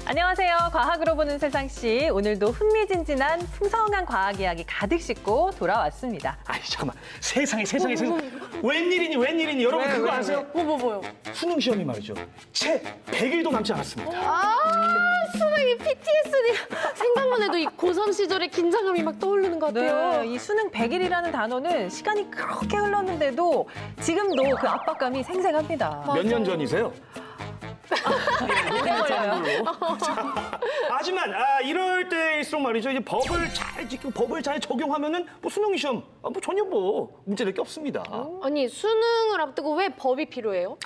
안녕하세요. 과학으로 보는 세상씨. 오늘도 흥미진진한 풍성한 과학 이야기 가득 싣고 돌아왔습니다. 아이 잠깐만. 세상에. 웬일이니 여러분 그거 아세요? 뭐요? 수능 시험이 말이죠. 채 100일도 남지 않았습니다. 수능이 PTSD. 생각만 해도 이 고3 시절의 긴장감이 막 떠오르는 것 같아요. 이 수능 100일이라는 단어는 시간이 그렇게 흘렀는데도 지금도 그 압박감이 생생합니다. 몇 년 전이세요? 하지만 이럴 때일수록 말이죠. 이제 법을 잘 지키고 법을 잘 적용하면은 뭐 수능 시험 전혀 문제될 게 없습니다. 아니 수능을 앞두고 왜 법이 필요해요?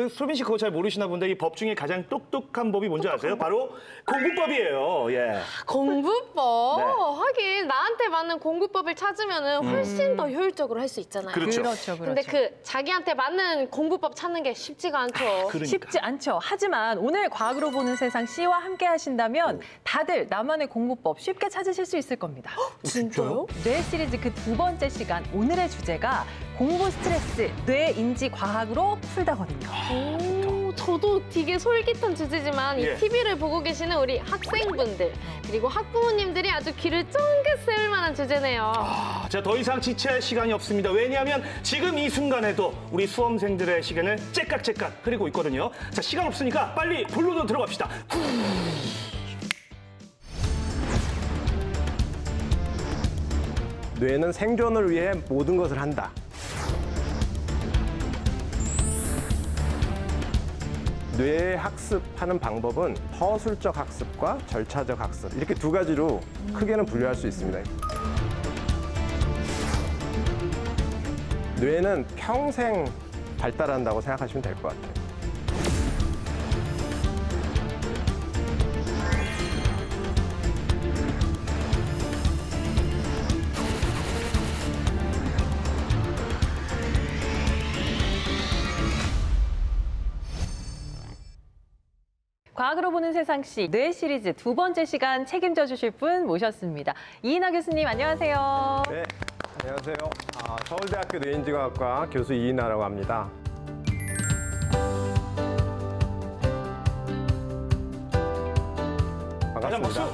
소빈 씨 그거 잘 모르시나 본데 이 법 중에 가장 똑똑한 법이 뭔지 아세요? 바로 공부법이에요. 예. 공부법? 네. 하긴 나한테 맞는 공부법을 찾으면은 훨씬 더 효율적으로 할 수 있잖아요. 그렇죠. 근데 그 자기한테 맞는 공부법 찾는 게 쉽지가 않죠. 쉽지 않죠. 하지만 오늘 과학으로 보는 세상 씨와 함께 하신다면 다들 나만의 공부법 쉽게 찾으실 수 있을 겁니다. 진짜요? 뇌 시리즈 그 두 번째 시간, 오늘의 주제가 공부 스트레스, 뇌 인지 과학으로 풀다거든요. 오, 저도 되게 솔깃한 주제지만 예. 이 TV를 보고 계시는 우리 학생분들 그리고 학부모님들이 아주 귀를 쫑긋 세울 만한 주제네요. 자, 더 이상 지체할 시간이 없습니다. 왜냐하면 지금 이 순간에도 우리 수험생들의 시간을 째깍째깍 흐리고 있거든요. 자, 시간 없으니까 빨리 본론으로 들어갑시다. 뇌는 생존을 위해 모든 것을 한다. 뇌 학습하는 방법은 허술적 학습과 절차적 학습 이렇게 두 가지로 크게는 분류할 수 있습니다. 뇌는 평생 발달한다고 생각하시면 될 것 같아요. 과학으로 보는 세상씨, 뇌 시리즈 두 번째 시간 책임져 주실 분 모셨습니다. 이인하 교수님, 안녕하세요. 네, 안녕하세요. 서울대학교 뇌인지과학과 교수 이인하라고 합니다. 반갑습니다.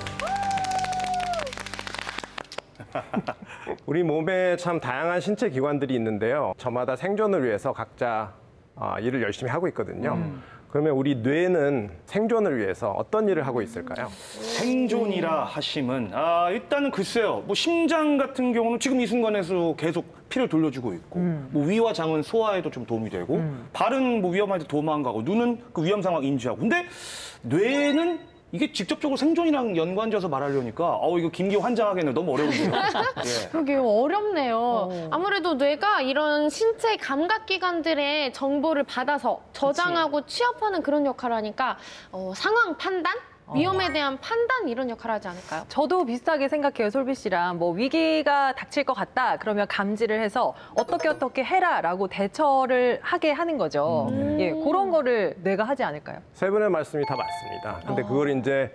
우리 몸에 참 다양한 신체 기관들이 있는데요. 저마다 생존을 위해서 각자 일을 열심히 하고 있거든요. 그러면 우리 뇌는 생존을 위해서 어떤 일을 하고 있을까요? 생존이라 하심은 일단은 글쎄요. 뭐 심장 같은 경우는 지금 이 순간에서 계속 피를 돌려주고 있고 뭐 위와 장은 소화에도 좀 도움이 되고 발은 뭐 위험할 때 도망가고 눈은 그 위험 상황 인지하고 근데 뇌는 이게 직접적으로 생존이랑 연관져서 말하려니까 이거 김기 환장하기는 너무 어려운데요. 예. 그러게요. 어렵네요. 아무래도 뇌가 이런 신체 감각기관들의 정보를 받아서 저장하고 취합하는 그런 역할을 하니까 상황 판단? 위험에 대한 판단 이런 역할을 하지 않을까요? 저도 비슷하게 생각해요, 솔비 씨랑. 뭐 위기가 닥칠 것 같다 그러면 감지를 해서 어떻게 해라라고 대처를 하게 하는 거죠. 예, 그런 거를 뇌가 하지 않을까요? 세 분의 말씀이 다 맞습니다. 근데 그걸 이제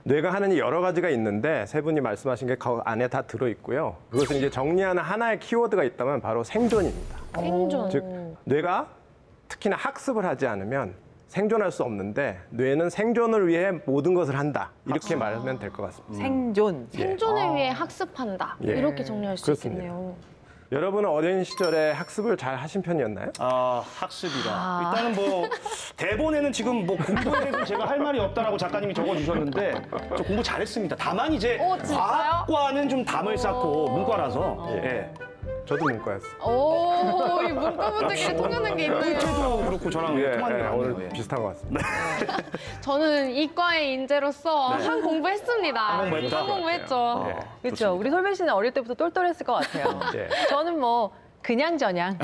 뇌가 하는 일 여러 가지가 있는데 세 분이 말씀하신 게 그 안에 다 들어있고요. 그것을 이제 정리하는 하나의 키워드가 있다면 바로 생존입니다. 생존. 즉 뇌가 특히나 학습을 하지 않으면 생존할 수 없는데 뇌는 생존을 위해 모든 것을 한다. 이렇게 말하면 될 것 같습니다. 생존. 생존을 위해 학습한다. 예. 이렇게 정리할 수 그렇습니다. 있겠네요. 여러분은 어린 시절에 학습을 잘 하신 편이었나요? 학습이라. 일단은 뭐 대본에는 지금 뭐 공부에 대해서 제가 할 말이 없다라고 작가님이 적어주셨는데 저 공부 잘했습니다. 다만 이제 진짜요? 과학과는 좀 담을 쌓고 문과라서 예. 저도 문과였어요. 오, 이 문과분들끼리 통하는 게 있네요. 저도 그렇고 저랑 통하는 게 오늘 아니에요. 예. 비슷한 것 같습니다. 저는 이과의 인재로서 한 공부했습니다. 한 공부했다? 한 공부했죠. 예. 그렇죠. 우리 솔비 씨는 어릴 때부터 똘똘했을 것 같아요. 예. 저는 뭐 그냥저냥.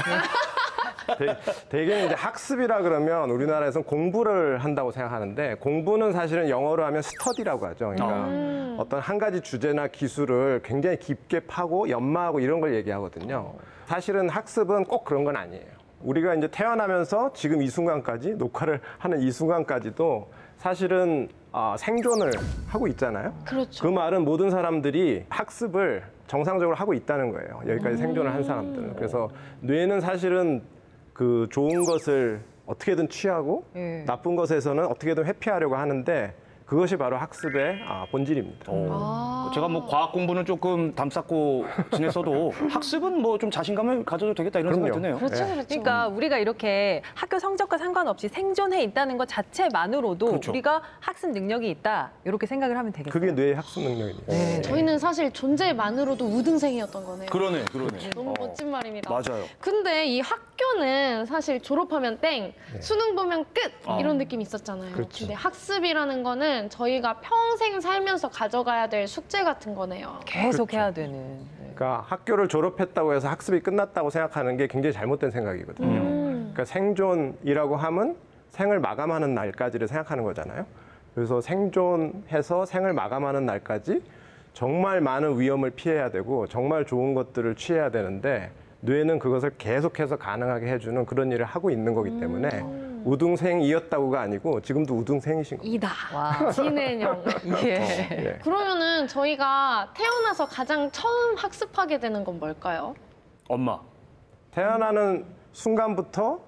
대개는 이제 학습이라 그러면 우리나라에서는 공부를 한다고 생각하는데 공부는 사실은 영어로 하면 스터디라고 하죠. 그러니까 어떤 한 가지 주제나 기술을 굉장히 깊게 파고 연마하고 이런 걸 얘기하거든요. 사실은 학습은 꼭 그런 건 아니에요. 우리가 이제 태어나면서 지금 이 순간까지 녹화를 하는 이 순간까지도 사실은 생존을 하고 있잖아요. 그렇죠. 그 말은 모든 사람들이 학습을 정상적으로 하고 있다는 거예요. 여기까지 생존을 한 사람들은. 그래서 뇌는 사실은 그 좋은 것을 어떻게든 취하고 나쁜 것에서는 어떻게든 회피하려고 하는데 그것이 바로 학습의 본질입니다. 제가 뭐 과학 공부는 조금 담쌓고 지냈어도 학습은 뭐 좀 자신감을 가져도 되겠다 이런 생각이 그럼요. 드네요. 그렇죠, 그렇죠. 그러니까 우리가 이렇게 학교 성적과 상관없이 생존해 있다는 것 자체만으로도 그렇죠. 우리가 학습 능력이 있다 이렇게 생각을 하면 되겠어요. 그게 뇌의 학습 능력입니다. 네. 저희는 사실 존재만으로도 우등생이었던 거네요. 그러네. 너무 멋진 말입니다. 맞아요. 근데 이 학교는 사실 졸업하면 땡, 수능 보면 끝 이런 느낌이 있었잖아요. 그렇죠. 근데 학습이라는 거는 저희가 평생 살면서 가져가야 될 숙제 같은 거네요. 계속 그렇죠. 해야 되는. 네. 그러니까 학교를 졸업했다고 해서 학습이 끝났다고 생각하는 게 굉장히 잘못된 생각이거든요. 그러니까 생존이라고 하면 생을 마감하는 날까지를 생각하는 거잖아요. 그래서 생존해서 생을 마감하는 날까지 정말 많은 위험을 피해야 되고 정말 좋은 것들을 취해야 되는데 뇌는 그것을 계속해서 가능하게 해주는 그런 일을 하고 있는 거기 때문에 우등생이었다고가 아니고 지금도 우등생이신 겁니다. 이다. 와. 진해령. 예. 예. 그러면은 저희가 태어나서 가장 처음 학습하게 되는 건 뭘까요? 엄마. 태어나는 순간부터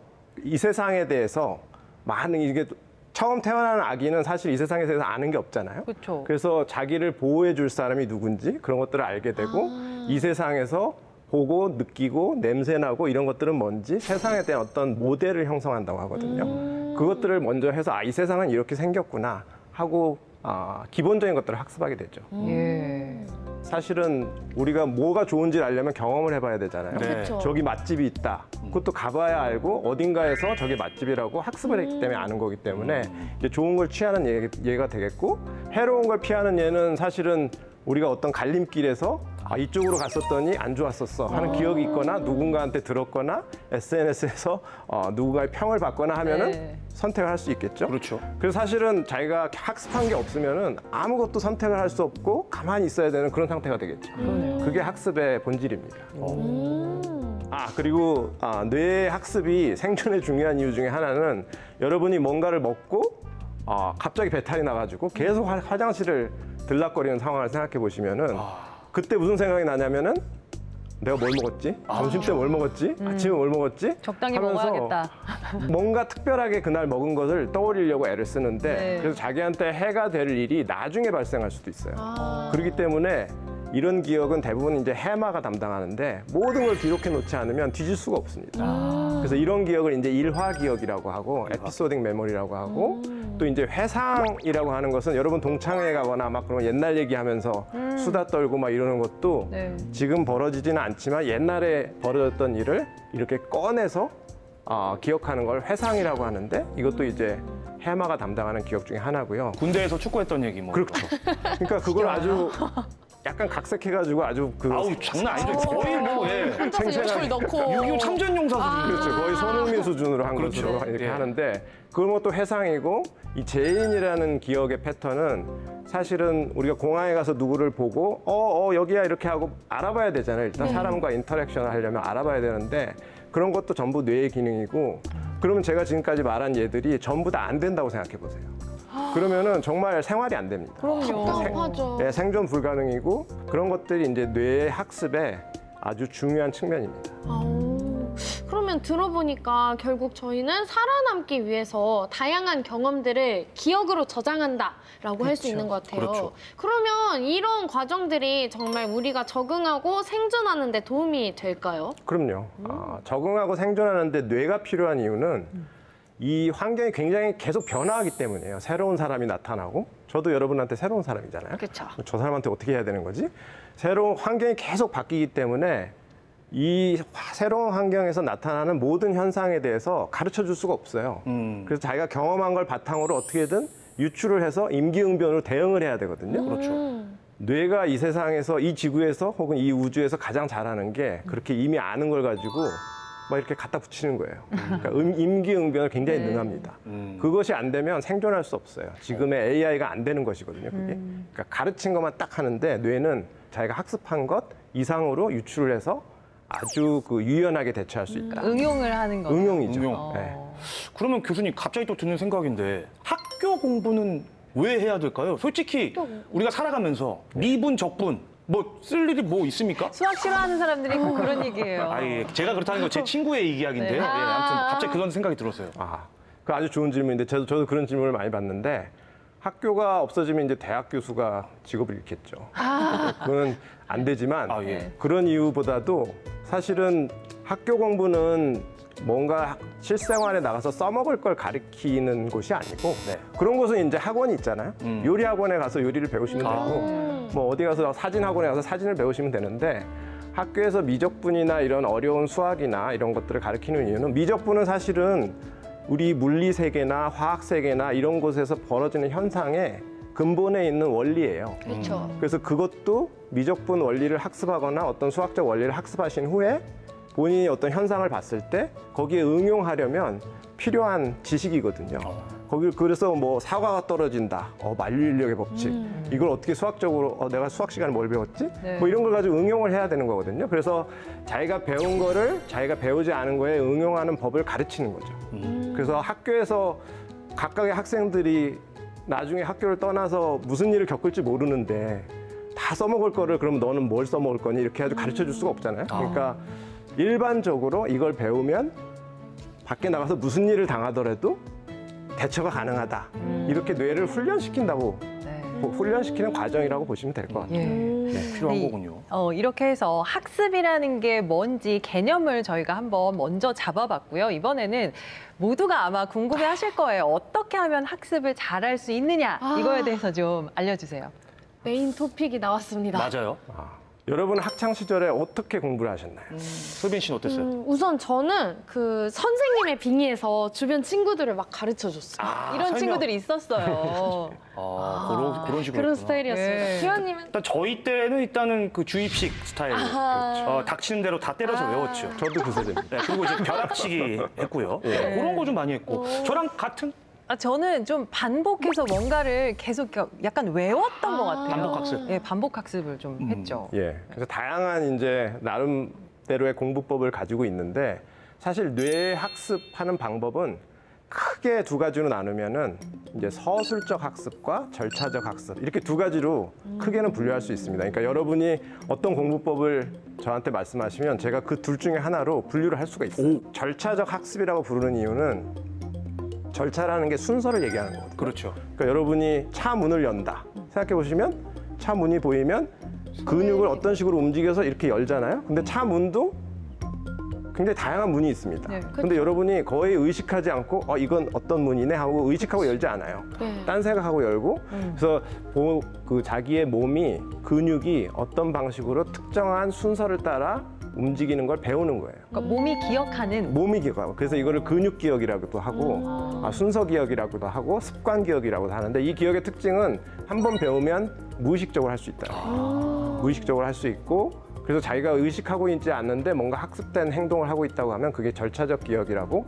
이 세상에 대해서 많은 이게 처음 태어나는 아기는 사실 이 세상에 대해서 아는 게 없잖아요. 그렇죠. 그래서 자기를 보호해 줄 사람이 누군지 그런 것들을 알게 되고 이 세상에서 보고 느끼고 냄새나고 이런 것들은 뭔지 세상에 대한 어떤 모델을 형성한다고 하거든요. 그것들을 먼저 해서 이 세상은 이렇게 생겼구나 하고 기본적인 것들을 학습하게 되죠. 예. 사실은 우리가 뭐가 좋은지를 알려면 경험을 해봐야 되잖아요. 네. 그렇죠. 저기 맛집이 있다. 그것도 가봐야 알고 어딘가에서 저게 맛집이라고 학습을 했기 때문에 아는 거기 때문에 이제 좋은 걸 취하는 얘가 되겠고 해로운 걸 피하는 얘는 사실은 우리가 어떤 갈림길에서 이쪽으로 갔었더니 안 좋았었어 하는 기억이 있거나 누군가한테 들었거나 SNS에서 누군가의 평을 받거나 하면은 네. 선택을 할 수 있겠죠. 그렇죠. 그래서 사실은 자기가 학습한 게 없으면은 아무것도 선택을 할 수 없고 가만히 있어야 되는 그런 상태가 되겠죠. 그게 학습의 본질입니다. 그리고 뇌의 학습이 생존에 중요한 이유 중에 하나는 여러분이 뭔가를 먹고 갑자기 배탈이 나가지고 계속 화장실을 들락거리는 상황을 생각해 보시면은 그때 무슨 생각이 나냐면은 내가 뭘 먹었지? 점심 때 뭘 먹었지? 아침에 뭘 먹었지? 적당히 하면서 먹어야겠다. 뭔가 특별하게 그날 먹은 것을 떠올리려고 애를 쓰는데 네. 그래서 자기한테 해가 될 일이 나중에 발생할 수도 있어요. 그렇기 때문에 이런 기억은 대부분 이제 해마가 담당하는데 모든 걸 기록해 놓지 않으면 뒤질 수가 없습니다. 그래서 이런 기억을 이제 일화 기억이라고 하고 에피소딩 메모리라고 하고 또 이제 회상이라고 하는 것은 여러분 동창회 가거나 막 그런 옛날 얘기하면서 수다 떨고 막 이러는 것도 네. 지금 벌어지지는 않지만 옛날에 벌어졌던 일을 이렇게 꺼내서 기억하는 걸 회상이라고 하는데 이것도 이제 해마가 담당하는 기억 중에 하나고요. 군대에서 축구했던 얘기 뭐. 그렇죠. 그러니까 그걸 아주 약간 각색해가지고 아주 아우 장난 아니죠. 거의 뭐 예. 혼자서 열심히 넣고 6.25 참전용사 수준. 그렇죠. 거의 손흥민 수준으로 한 그렇죠. 것으로 이렇게 예. 하는데 그건 또 회상이고 이 재인이라는 기억의 패턴은 사실은 우리가 공항에 가서 누구를 보고 여기야 이렇게 하고 알아봐야 되잖아요. 일단 사람과 인터랙션을 하려면 알아봐야 되는데 그런 것도 전부 뇌의 기능이고 그러면 제가 지금까지 말한 얘들이 전부 다 안 된다고 생각해 보세요. 그러면은 정말 생활이 안 됩니다. 그럼요. 답답하죠. 네, 생존 불가능이고 그런 것들이 이제 뇌의 학습에 아주 중요한 측면입니다. 그러면 들어보니까 결국 저희는 살아남기 위해서 다양한 경험들을 기억으로 저장한다라고 할 수 있는 것 같아요. 그렇죠. 그러면 이런 과정들이 정말 우리가 적응하고 생존하는 데 도움이 될까요? 그럼요. 적응하고 생존하는데 뇌가 필요한 이유는 이 환경이 굉장히 계속 변화하기 때문이에요. 새로운 사람이 나타나고 저도 여러분한테 새로운 사람이잖아요. 그렇죠. 저 사람한테 어떻게 해야 되는 거지? 새로운 환경이 계속 바뀌기 때문에 이 새로운 환경에서 나타나는 모든 현상에 대해서 가르쳐 줄 수가 없어요. 그래서 자기가 경험한 걸 바탕으로 어떻게든 유추를 해서 임기응변으로 대응을 해야 되거든요. 그렇죠. 뇌가 이 세상에서 이 지구에서 혹은 이 우주에서 가장 잘하는 게 그렇게 이미 아는 걸 가지고 막 이렇게 갖다 붙이는 거예요. 그러니까 임기응변을 굉장히 능합니다. 그것이 안 되면 생존할 수 없어요. 지금의 AI가 안 되는 것이거든요. 그게. 그러니까 가르친 것만 딱 하는데 뇌는 자기가 학습한 것 이상으로 유추를 해서 아주 유연하게 대처할 수 있다. 응용을 하는 거죠. 응용이죠. 응용. 네. 그러면 교수님 갑자기 또 드는 생각인데 학교 공부는 왜 해야 될까요? 솔직히 우리가 살아가면서 미분, 적분 뭐 쓸 일이 뭐 있습니까? 수학 싫어하는 사람들이 꼭 그런 얘기예요. 아예 제가 그렇다는 건 제 친구의 이야기인데요. 네. 예, 아무튼 갑자기 그런 생각이 들었어요. 그 아주 좋은 질문인데 저도 그런 질문을 많이 받는데 학교가 없어지면 이제 대학 교수가 직업을 잃겠죠. 그건 안 되지만 아, 예. 그런 이유보다도 사실은 학교 공부는 뭔가 실생활에 나가서 써먹을 걸 가르치는 곳이 아니고 네. 그런 곳은 이제 학원이 있잖아요. 요리 학원에 가서 요리를 배우시면 되고 뭐 어디 가서 사진 학원에 가서 사진을 배우시면 되는데 학교에서 미적분이나 이런 어려운 수학이나 이런 것들을 가르치는 이유는 미적분은 사실은 우리 물리 세계나 화학 세계나 이런 곳에서 벌어지는 현상의 근본에 있는 원리예요. 그렇죠. 그래서 그것도 미적분 원리를 학습하거나 어떤 수학적 원리를 학습하신 후에 본인이 어떤 현상을 봤을 때 거기에 응용하려면 필요한 지식이거든요. 거기 그래서 뭐 사과가 떨어진다, 만류인력의 법칙, 이걸 어떻게 수학적으로 내가 수학 시간에 뭘 배웠지? 네. 뭐 이런 걸 가지고 응용을 해야 되는 거거든요. 그래서 자기가 배운 거를 자기가 배우지 않은 거에 응용하는 법을 가르치는 거죠. 그래서 학교에서 각각의 학생들이 나중에 학교를 떠나서 무슨 일을 겪을지 모르는데 다 써먹을 거를 그럼 너는 뭘 써먹을 거니 이렇게 해가지고 가르쳐 줄 수가 없잖아요. 그러니까 일반적으로 이걸 배우면 밖에 나가서 무슨 일을 당하더라도 대처가 가능하다. 이렇게 뇌를 훈련시킨다고 훈련시키는 과정이라고 보시면 될 것 같아요. 예. 네, 필요한 네, 거군요. 이렇게 해서 학습이라는 게 뭔지 개념을 저희가 한번 먼저 잡아봤고요. 이번에는 모두가 아마 궁금해하실 거예요. 어떻게 하면 학습을 잘할 수 있느냐 이거에 대해서 좀 알려주세요. 메인 토픽이 나왔습니다. 맞아요. 여러분 학창 시절에 어떻게 공부를 하셨나요? 소빈 씨는 어땠어요? 우선 저는 그 선생님의 빙의에서 주변 친구들을 막 가르쳐 줬어요. 이런 설명. 친구들이 있었어요. 그런 식으로. 그런 스타일이었어요. 네. 기현님은 일단 저희 때는 일단은 그 주입식 스타일. 닥치는 대로 다 때려서 외웠죠. 저도 그 세대입니다. 네, 그리고 이제 벼락치기 했고요. 네, 그런 거 좀 많이 했고. 저랑 같은 저는 좀 반복해서 뭔가를 계속 약간 외웠던 것 같아요. 반복 학습. 예, 반복 학습을 좀 했죠. 예. 그래서 다양한 이제 나름대로의 공부법을 가지고 있는데 사실 뇌 학습하는 방법은 크게 두 가지로 나누면은 이제 서술적 학습과 절차적 학습 이렇게 두 가지로 크게는 분류할 수 있습니다. 그러니까 여러분이 어떤 공부법을 저한테 말씀하시면 제가 그 둘 중에 하나로 분류를 할 수가 있어요. 절차적 학습이라고 부르는 이유는 절차라는 게 순서를 얘기하는 거거든요. 그렇죠. 그러니까 여러분이 차 문을 연다. 생각해 보시면 차 문이 보이면 근육을 어떤 식으로 움직여서 이렇게 열잖아요. 근데 차 문도 굉장히 다양한 문이 있습니다. 네, 근데 여러분이 거의 의식하지 않고 이건 어떤 문이네 하고 의식하고 열지 않아요. 딴 생각하고 열고 그래서 그 자기의 몸이 근육이 어떤 방식으로 특정한 순서를 따라 움직이는 걸 배우는 거예요. 그러니까 몸이 기억하는 몸이 기억하고 그래서 이거를 근육 기억이라고도 하고 순서 기억이라고도 하고 습관 기억이라고도 하는데 이 기억의 특징은 한 번 배우면 무의식적으로 할 수 있다. 무의식적으로 할 수 있고 그래서 자기가 의식하고 있지 않는데 뭔가 학습된 행동을 하고 있다고 하면 그게 절차적 기억이라고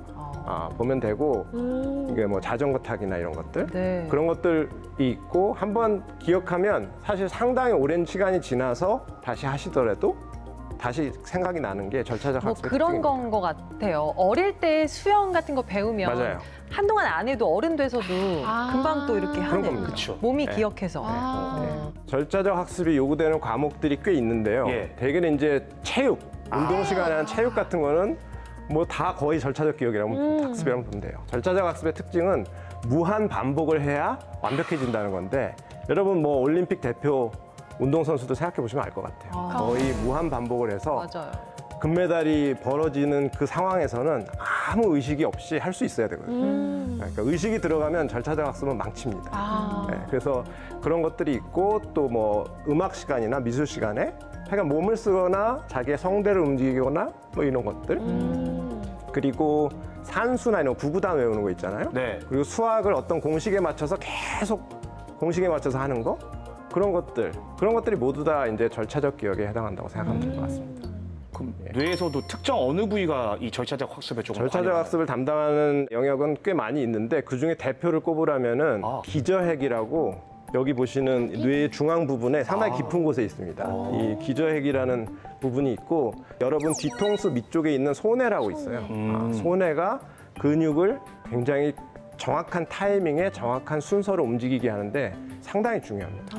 보면 되고 이게 뭐 자전거 타기나 이런 것들 네. 그런 것들이 있고 한 번 기억하면 사실 상당히 오랜 시간이 지나서 다시 하시더라도 다시 생각이 나는 게 절차적 뭐 학습의 그런 특징입니다. 건 것 같아요. 어릴 때 수영 같은 거 배우면 맞아요. 한동안 안 해도 어른 돼서도 금방 또 이렇게 하는 겁니다. 그쵸. 몸이 네. 기억해서. 절차적 학습이 요구되는 과목들이 꽤 있는데요. 예. 대개는 이제 체육, 운동 시간에 하는 체육 같은 거는 뭐 다 거의 절차적 기억이라고 학습이라고 보면 돼요. 절차적 학습의 특징은 무한 반복을 해야 완벽해진다는 건데 여러분 뭐 올림픽 대표 운동선수도 생각해 보시면 알 것 같아요. 거의 무한 반복을 해서 맞아요. 금메달이 벌어지는 그 상황에서는 아무 의식이 없이 할 수 있어야 되거든요. 그러니까 의식이 들어가면 절차적 학습은 망칩니다. 네, 그래서 그런 것들이 있고 또 뭐 음악 시간이나 미술 시간에 하여간 몸을 쓰거나 자기의 성대를 움직이거나 뭐 이런 것들 그리고 산수나 이런 구구단 외우는 거 있잖아요. 네. 그리고 수학을 어떤 공식에 맞춰서 계속 공식에 맞춰서 하는 거 그런 것들이 모두 다 이제 절차적 기억에 해당한다고 생각하면 될 것 같습니다. 그럼 뇌에서도 특정 어느 부위가 이 절차적 학습에 조금 절차적 관여하나요? 학습을 담당하는 영역은 꽤 많이 있는데 그중에 대표를 꼽으라면은 기저핵이라고 여기 보시는 뇌의 중앙 부분에 상당히 깊은 곳에 있습니다. 이 기저핵이라는 부분이 있고 여러분 뒤통수 밑쪽에 있는 소뇌라고 있어요. 소뇌가 근육을 굉장히 정확한 타이밍에 정확한 순서로 움직이게 하는데 상당히 중요합니다.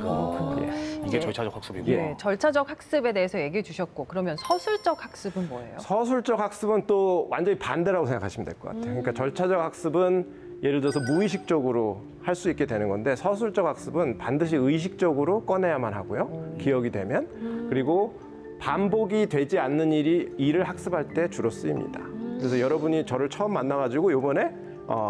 이게 절차적 학습이고. 예, 절차적 학습에 대해서 얘기해 주셨고 그러면 서술적 학습은 뭐예요? 서술적 학습은 또 완전히 반대라고 생각하시면 될 것 같아요. 그러니까 절차적 학습은 예를 들어서 무의식적으로 할 수 있게 되는 건데 서술적 학습은 반드시 의식적으로 꺼내야만 하고요. 기억이 되면. 그리고 반복이 되지 않는 일을 학습할 때 주로 쓰입니다. 그래서 여러분이 저를 처음 만나가지고 요번에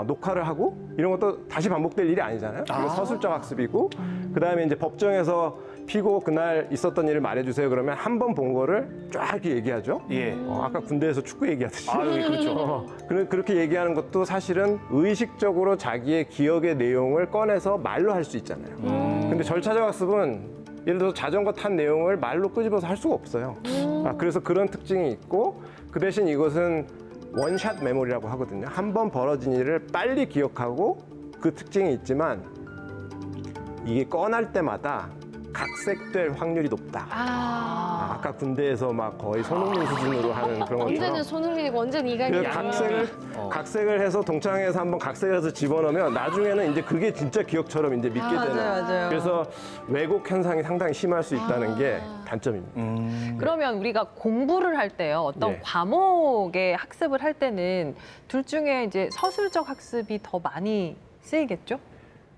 녹화를 하고 이런 것도 다시 반복될 일이 아니잖아요. 이거 서술적 학습이고 그다음에 이제 법정에서 피고 그날 있었던 일을 말해주세요. 그러면 한 번 본 거를 쫙 이렇게 얘기하죠. 예. 아까 군대에서 축구 얘기하듯이. 예, 그렇죠. 그렇게 얘기하는 것도 사실은 의식적으로 자기의 기억의 내용을 꺼내서 말로 할 수 있잖아요. 근데 절차적 학습은 예를 들어서 자전거 탄 내용을 말로 끄집어서 할 수가 없어요. 그래서 그런 특징이 있고 그 대신 이것은 원샷 메모리라고 하거든요. 한 번 벌어진 일을 빨리 기억하고 그 특징이 있지만 이게 꺼낼 때마다 각색될 확률이 높다. 아까 군대에서 막 거의 손흥민 수준으로 하는 그런 것처럼. 언제는 손흥민이고 언제는 그래서 이강인이고. 각색을 해서 동창회에서 한번 각색을 해서 집어넣으면 나중에는 이제 그게 진짜 기억처럼 이제 믿게 되는. 맞아요. 그래서 왜곡 현상이 상당히 심할 수 있다는 게 단점입니다. 그러면 우리가 공부를 할 때요, 어떤 예. 과목의 학습을 할 때는 둘 중에 이제 서술적 학습이 더 많이 쓰이겠죠?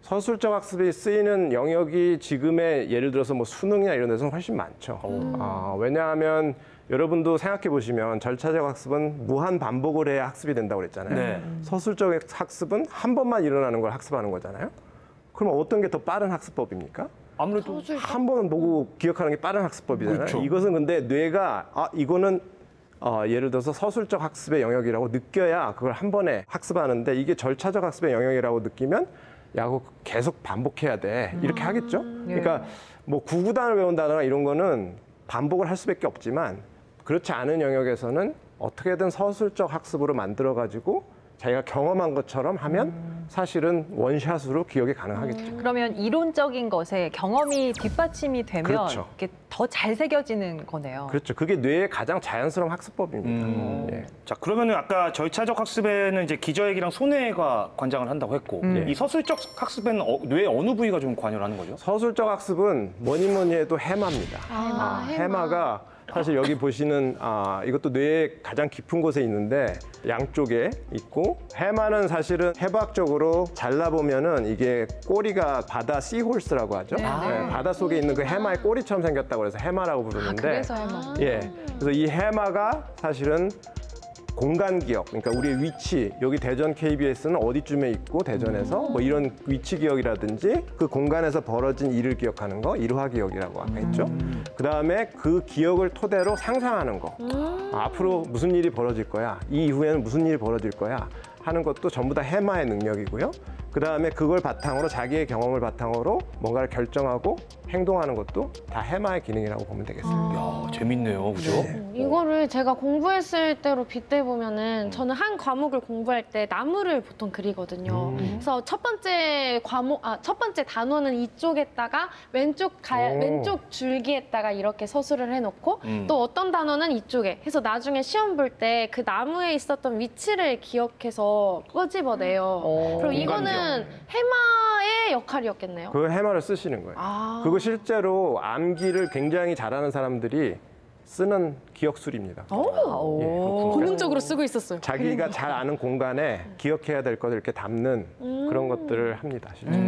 서술적 학습이 쓰이는 영역이 지금의 예를 들어서 뭐 수능이나 이런 데서는 훨씬 많죠. 왜냐하면 여러분도 생각해 보시면 절차적 학습은 무한 반복을 해야 학습이 된다고 그랬잖아요. 네. 서술적 학습은 한 번만 일어나는 걸 학습하는 거잖아요. 그럼 어떤 게 더 빠른 학습법입니까? 아무래도 한 번 보고 기억하는 게 빠른 학습법이잖아요. 그렇죠. 이것은 근데 뇌가 이거는 예를 들어서 서술적 학습의 영역이라고 느껴야 그걸 한 번에 학습하는데 이게 절차적 학습의 영역이라고 느끼면 야, 그거 계속 반복해야 돼. 이렇게 하겠죠? 그러니까 뭐 구구단을 외운다거나 이런 거는 반복을 할 수밖에 없지만 그렇지 않은 영역에서는 어떻게든 서술적 학습으로 만들어가지고 자기가 경험한 것처럼 하면 사실은 원샷으로 기억이 가능하겠죠. 그러면 이론적인 것에 경험이 뒷받침이 되면 그렇죠. 이게 더 잘 새겨지는 거네요. 그렇죠. 그게 뇌의 가장 자연스러운 학습법입니다. 예. 자, 그러면은 아까 절차적 학습에는 이제 기저액이랑 손해가 관장을 한다고 했고 이 서술적 학습에는 뇌의 어느 부위가 좀 관여를 하는 거죠? 서술적 학습은 뭐니 해도 해마입니다. 해마가 사실 여기 보시는 이것도 뇌의 가장 깊은 곳에 있는데 양쪽에 있고 해마는 사실은 해부학적으로 잘라보면은 이게 꼬리가 바다 씨홀스라고 하죠. 네, 바다 속에 있는 그 해마의 꼬리처럼 생겼다고 해서 해마라고 부르는데 그래서 해마. 예. 그래서 이 해마가 사실은 공간 기억, 그러니까 우리의 위치, 여기 대전 KBS는 어디쯤에 있고 대전에서 뭐 이런 위치 기억이라든지 그 공간에서 벌어진 일을 기억하는 거, 일화 기억이라고 아까 했죠. 그 다음에 그 기억을 토대로 상상하는 거. 앞으로 무슨 일이 벌어질 거야, 이 이후에는 무슨 일이 벌어질 거야 하는 것도 전부 다 해마의 능력이고요. 그 다음에 그걸 바탕으로 자기의 경험을 바탕으로 뭔가를 결정하고 행동하는 것도 다 해마의 기능이라고 보면 되겠습니다. 야, 재밌네요. 그죠? 이거를 제가 공부했을 때로 빗대보면은 저는 한 과목을 공부할 때 나무를 보통 그리거든요. 그래서 첫 번째 단원은 이쪽에다가 왼쪽 줄기에다가 이렇게 서술을 해놓고 또 어떤 단원은 이쪽에 해서 나중에 시험 볼 때 그 나무에 있었던 위치를 기억해서 끄집어내요. 그럼 이거는 해마의 역할이었겠네요. 그 해마를 쓰시는 거예요. 그거 실제로 암기를 굉장히 잘하는 사람들이 쓰는 기억술입니다. 고문적으로 쓰고 있었어요. 자기가 잘 아는 공간에 기억해야 될 것을 이렇게 담는 그런 것들을 합니다. 실제로.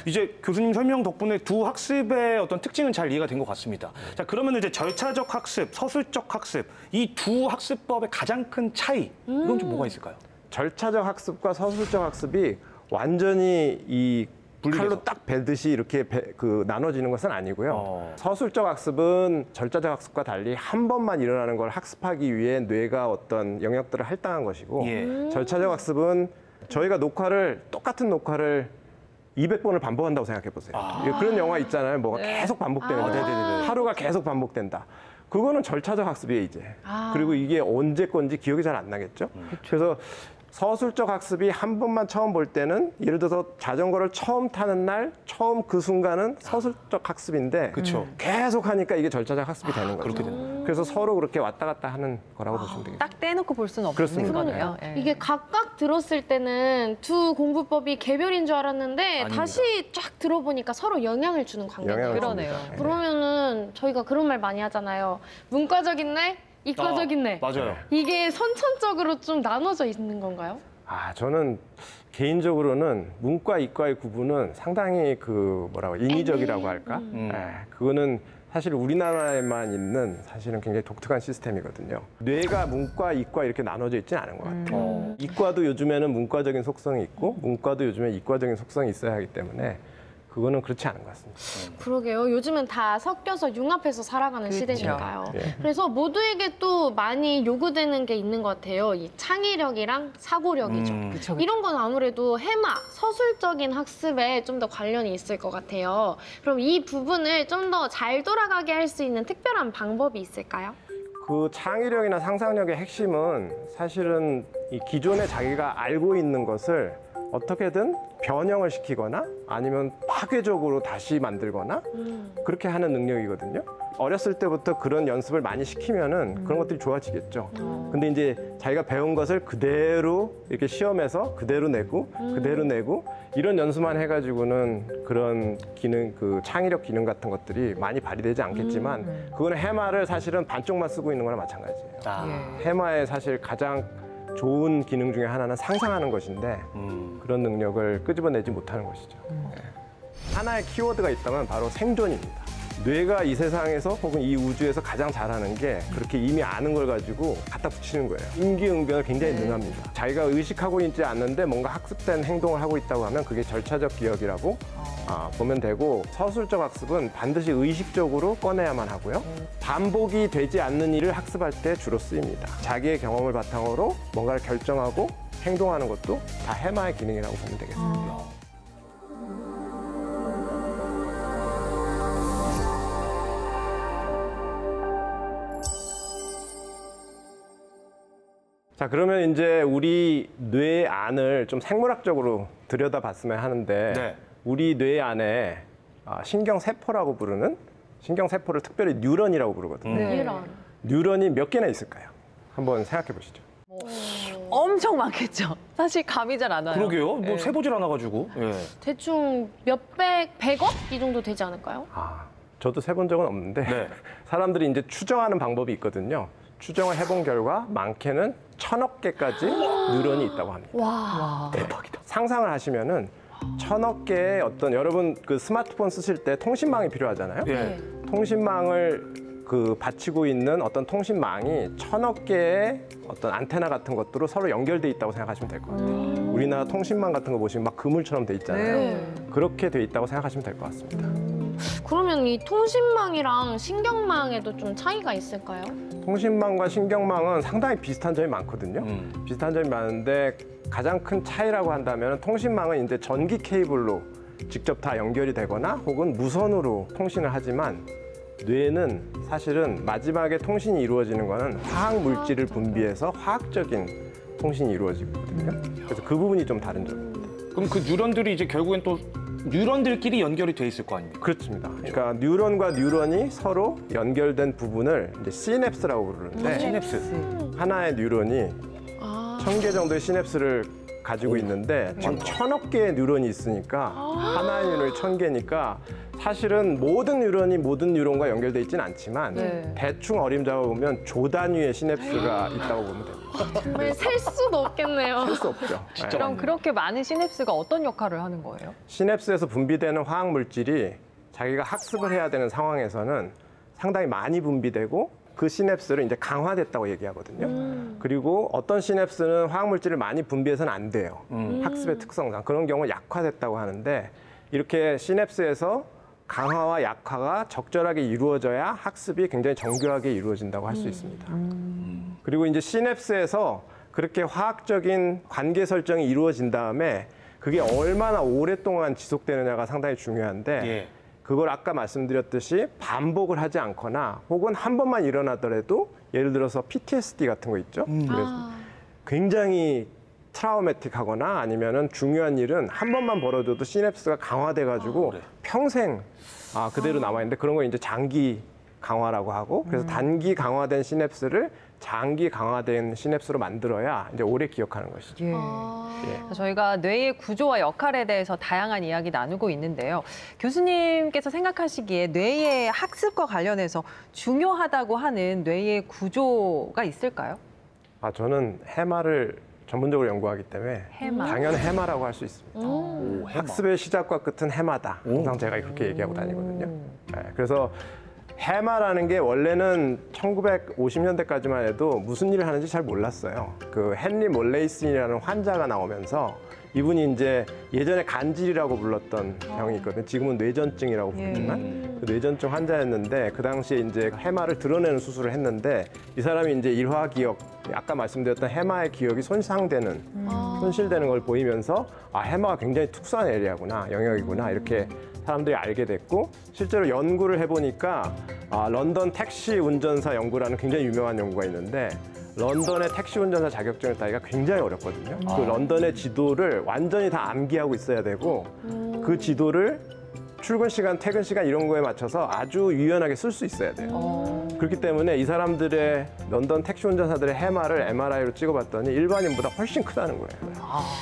이제 교수님 설명 덕분에 두 학습의 어떤 특징은 잘 이해가 된 것 같습니다. 자, 그러면 이제 절차적 학습, 서술적 학습, 이 두 학습법의 가장 큰 차이, 이건 좀 뭐가 있을까요? 절차적 학습과 서술적 학습이 완전히 이 분리돼서. 칼로 딱 베듯이 이렇게 나눠지는 것은 아니고요. 서술적 학습은 절차적 학습과 달리 한 번만 일어나는 걸 학습하기 위해 뇌가 어떤 영역들을 할당한 것이고 예. 절차적 학습은 저희가 똑같은 녹화를 200번을 반복한다고 생각해 보세요. 그런 영화 있잖아요. 뭐가 계속 반복되는 거. 하루가 계속 반복된다. 그거는 절차적 학습이에요, 이제. 그리고 이게 언제 건지 기억이 잘 안 나겠죠. 그래서 서술적 학습이 한 번만 처음 볼 때는 예를 들어서 자전거를 처음 타는 날 처음 그 순간은 서술적 학습인데 그쵸. 계속 하니까 이게 절차적 학습이 되는 거죠. 그렇게 되는 그래서 서로 그렇게 왔다 갔다 하는 거라고 보시면 되겠습니다. 딱 떼놓고 볼 수는 없는 그렇습니다. 거네요. 예. 이게 각각 들었을 때는 두 공부법이 개별인 줄 알았는데 아닙니다. 다시 쫙 들어보니까 서로 영향을 주는 관계네요. 영향을 그러네요. 줍니다. 그러면은 저희가 그런 말 많이 하잖아요. 문과적인 뇌, 이과적인 뇌. 맞아요. 이게 선천적으로 좀 나눠져 있는 건가요? 저는 개인적으로는 문과, 이과의 구분은 상당히 인위적이라고 할까? 그거는 사실 우리나라에만 있는 사실은 굉장히 독특한 시스템이거든요. 뇌가 문과, 이과 이렇게 나눠져 있지는 않은 것 같아요. 이과도 요즘에는 문과적인 속성이 있고 문과도 요즘에 이과적인 속성이 있어야 하기 때문에 그거는 그렇지 않은 것 같습니다. 그러게요. 요즘은 다 섞여서 융합해서 살아가는 그렇죠. 시대니까요. 예. 그래서 모두에게 또 많이 요구되는 게 있는 것 같아요. 이 창의력이랑 사고력이죠. 그쵸, 그쵸. 이런 건 아무래도 해마, 서술적인 학습에 좀 더 관련이 있을 것 같아요. 그럼 이 부분을 좀 더 잘 돌아가게 할 수 있는 특별한 방법이 있을까요? 그 창의력이나 상상력의 핵심은 사실은 이 기존에 자기가 알고 있는 것을 어떻게든 변형을 시키거나 아니면 파괴적으로 다시 만들거나 그렇게 하는 능력이거든요. 어렸을 때부터 그런 연습을 많이 시키면은 그런 것들이 좋아지겠죠. 근데 이제 자기가 배운 것을 그대로 이렇게 시험에서 그대로 내고 이런 연습만 해가지고는 그런 기능, 그 창의력 기능 같은 것들이 많이 발휘되지 않겠지만 그거는 해마를 사실은 반쪽만 쓰고 있는 거나 마찬가지예요. 예. 해마의 사실 가장 좋은 기능 중에 하나는 상상하는 것인데 그런 능력을 끄집어내지 못하는 것이죠. 네. 하나의 키워드가 있다면 바로 생존입니다. 뇌가 이 세상에서 혹은 이 우주에서 가장 잘하는 게 그렇게 이미 아는 걸 가지고 갖다 붙이는 거예요. 임기응변을 굉장히 능합니다. 자기가 의식하고 있지 않는데 뭔가 학습된 행동을 하고 있다고 하면 그게 절차적 기억이라고 보면 되고, 서술적 학습은 반드시 의식적으로 꺼내야만 하고요. 반복이 되지 않는 일을 학습할 때 주로 쓰입니다. 자기의 경험을 바탕으로 뭔가를 결정하고 행동하는 것도 다 해마의 기능이라고 보면 되겠습니다. 자, 그러면 이제 우리 뇌 안을 좀 생물학적으로 들여다봤으면 하는데 네. 우리 뇌 안에 신경세포라고 부르는, 신경세포를 특별히 뉴런이라고 부르거든요. 네. 이런. 뉴런이 몇 개나 있을까요? 한번 생각해 보시죠. 엄청 많겠죠. 사실 감이 잘 안 와요. 그러게요. 뭐 예. 세보질 않아가지고. 예. 대충 몇백, 100억? 이 정도 되지 않을까요? 저도 세본 적은 없는데 네. 사람들이 이제 추정하는 방법이 있거든요. 추정을 해본 결과 많게는 1000억 개까지 뉴런이 있다고 합니다. 와. 대박이다. 상상을 하시면은 1000억 개의 어떤, 여러분 그 스마트폰 쓰실 때 통신망이 필요하잖아요. 예. 통신망을 받치고 있는 어떤 통신망이 1000억 개의 어떤 안테나 같은 것들로 서로 연결돼 있다고 생각하시면 될 것 같아요. 우리나라 통신망 같은 거 보시면 막 그물처럼 돼 있잖아요. 네. 그렇게 돼 있다고 생각하시면 될 것 같습니다. 그러면 이 통신망이랑 신경망에도 좀 차이가 있을까요? 통신망과 신경망은 상당히 비슷한 점이 많거든요. 비슷한 점이 많은데 가장 큰 차이라고 한다면 통신망은 이제 전기 케이블로 직접 다 연결이 되거나 혹은 무선으로 통신을 하지만 뇌는 사실은 마지막에 통신이 이루어지는 거는 화학 물질을 분비해서 화학적인 통신이 이루어지거든요. 그래서 그 부분이 좀 다른 점입니다. 그럼 그 뉴런들이 이제 결국엔 또 뉴런들끼리 연결이 돼 있을 거 아닙니까? 그렇습니다. 그러니까 뉴런과 뉴런이 서로 연결된 부분을 이제 시냅스라고 부르는데 시냅스. 하나의 뉴런이 1000개 정도의 시냅스를 가지고 있는데 지금 1000억 개의 뉴런이 있으니까 하나의 뉴런이 1000개니까 사실은 모든 뉴런이 모든 뉴런과 연결돼 있지는 않지만 네. 대충 어림잡아보면 조 단위의 시냅스가 있다고 보면 됩니다. 정말 셀 수도 없겠네요. 할 수 없죠. 네. 그럼 그렇게 많은 시냅스가 어떤 역할을 하는 거예요? 시냅스에서 분비되는 화학 물질이 자기가 학습을 해야 되는 상황에서는 상당히 많이 분비되고 그 시냅스를 이제 강화됐다고 얘기하거든요. 그리고 어떤 시냅스는 화학 물질을 많이 분비해서는 안 돼요. 학습의 특성상 그런 경우 약화됐다고 하는데, 이렇게 시냅스에서 강화와 약화가 적절하게 이루어져야 학습이 굉장히 정교하게 이루어진다고 할 수 있습니다. 그리고 이제 시냅스에서 그렇게 화학적인 관계 설정이 이루어진 다음에 그게 얼마나 오랫동안 지속되느냐가 상당히 중요한데 예. 그걸 아까 말씀드렸듯이 반복을 하지 않거나 혹은 한 번만 일어나더라도 예를 들어서 PTSD 같은 거 있죠. 그래서 굉장히 트라우매틱하거나 아니면은 중요한 일은 한 번만 벌어져도 시냅스가 강화돼가지고 그래. 평생 그대로 남아있는데 그런 걸 이제 장기 강화라고 하고, 그래서 단기 강화된 시냅스를 장기 강화된 시냅스로 만들어야 이제 오래 기억하는 것이죠. 예. 저희가 뇌의 구조와 역할에 대해서 다양한 이야기 나누고 있는데요. 교수님께서 생각하시기에 뇌의 학습과 관련해서 중요하다고 하는 뇌의 구조가 있을까요? 저는 해마를 전문적으로 연구하기 때문에 해마. 당연 해마라고 할 수 있습니다. 오, 해마. 학습의 시작과 끝은 해마다. 항상 제가 그렇게 얘기하고 다니거든요. 네, 그래서 해마라는 게 원래는 1950년대까지만 해도 무슨 일을 하는지 잘 몰랐어요. 그 헨리 몰레이슨이라는 환자가 나오면서 이분이 이제 예전에 간질이라고 불렀던 병이 있거든요. 지금은 뇌전증이라고 부르지만 그 뇌전증 환자였는데 그 당시에 이제 해마를 드러내는 수술을 했는데 이 사람이 이제 일화 기억, 아까 말씀드렸던 해마의 기억이 손실되는 걸 보이면서 아 해마가 굉장히 특수한 에리아구나, 영역이구나 이렇게 사람들이 알게 됐고 실제로 연구를 해보니까 런던 택시 운전사 연구라는 굉장히 유명한 연구가 있는데 런던의 택시 운전사 자격증을 따기가 굉장히 어렵거든요. 그 런던의 지도를 완전히 다 암기하고 있어야 되고 그 지도를 출근 시간, 퇴근 시간 이런 거에 맞춰서 아주 유연하게 쓸 수 있어야 돼요. 그렇기 때문에 이 사람들의 런던 택시 운전사들의 해마를 MRI로 찍어봤더니 일반인보다 훨씬 크다는 거예요.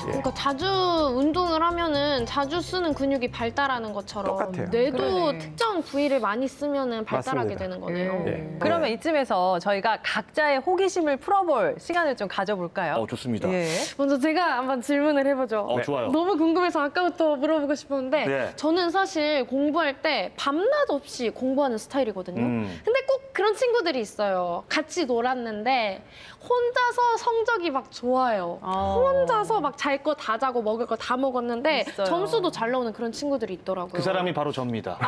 그러니까 자주 운동을 하면은 자주 쓰는 근육이 발달하는 것처럼 똑같아요. 뇌도 그러네. 특정 부위를 많이 쓰면은 발달하게 맞습니다. 되는 거네요. 예. 그러면 이쯤에서 저희가 각자의 호기심을 풀어볼 시간을 좀 가져볼까요? 좋습니다. 예. 먼저 제가 한번 질문을 해보죠. 좋아요. 너무 궁금해서 아까부터 물어보고 싶었는데 네. 저는 사실 공부할 때 밤낮 없이 공부하는 스타일이거든요. 근데 꼭 그런 친구들이 있어요. 같이 놀았는데 혼자서 성적이 막 좋아요. 혼자서 막 잘 거 다 자고 먹을 거 다 먹었는데 있어요. 점수도 잘 나오는 그런 친구들이 있더라고요. 그 사람이 바로 접니다.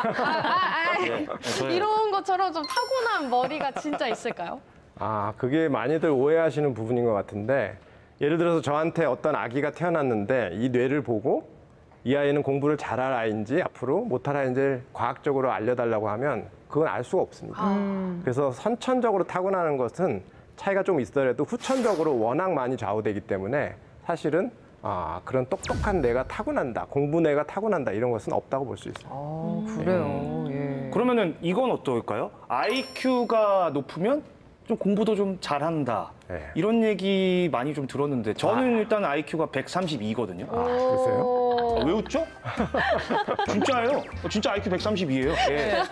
네, 저예요. 이런 것처럼 좀 타고난 머리가 진짜 있을까요? 그게 많이들 오해하시는 부분인 것 같은데 예를 들어서 저한테 어떤 아기가 태어났는데 이 뇌를 보고 이 아이는 공부를 잘할 아이인지 앞으로 못할 아이인지 과학적으로 알려달라고 하면 그건 알 수가 없습니다. 그래서 선천적으로 타고나는 것은 차이가 좀 있더라도 후천적으로 워낙 많이 좌우되기 때문에 사실은 그런 똑똑한 뇌가 타고난다, 공부 뇌가 타고난다 이런 것은 없다고 볼 수 있어요. 그래요. 예. 그러면은 이건 어떨까요? IQ가 높으면 좀 공부도 좀 잘한다. 네. 이런 얘기 많이 좀 들었는데 저는 일단 IQ가 132거든요. 그러세요? 왜 웃죠? 진짜예요. 진짜 IQ 132예요. 예.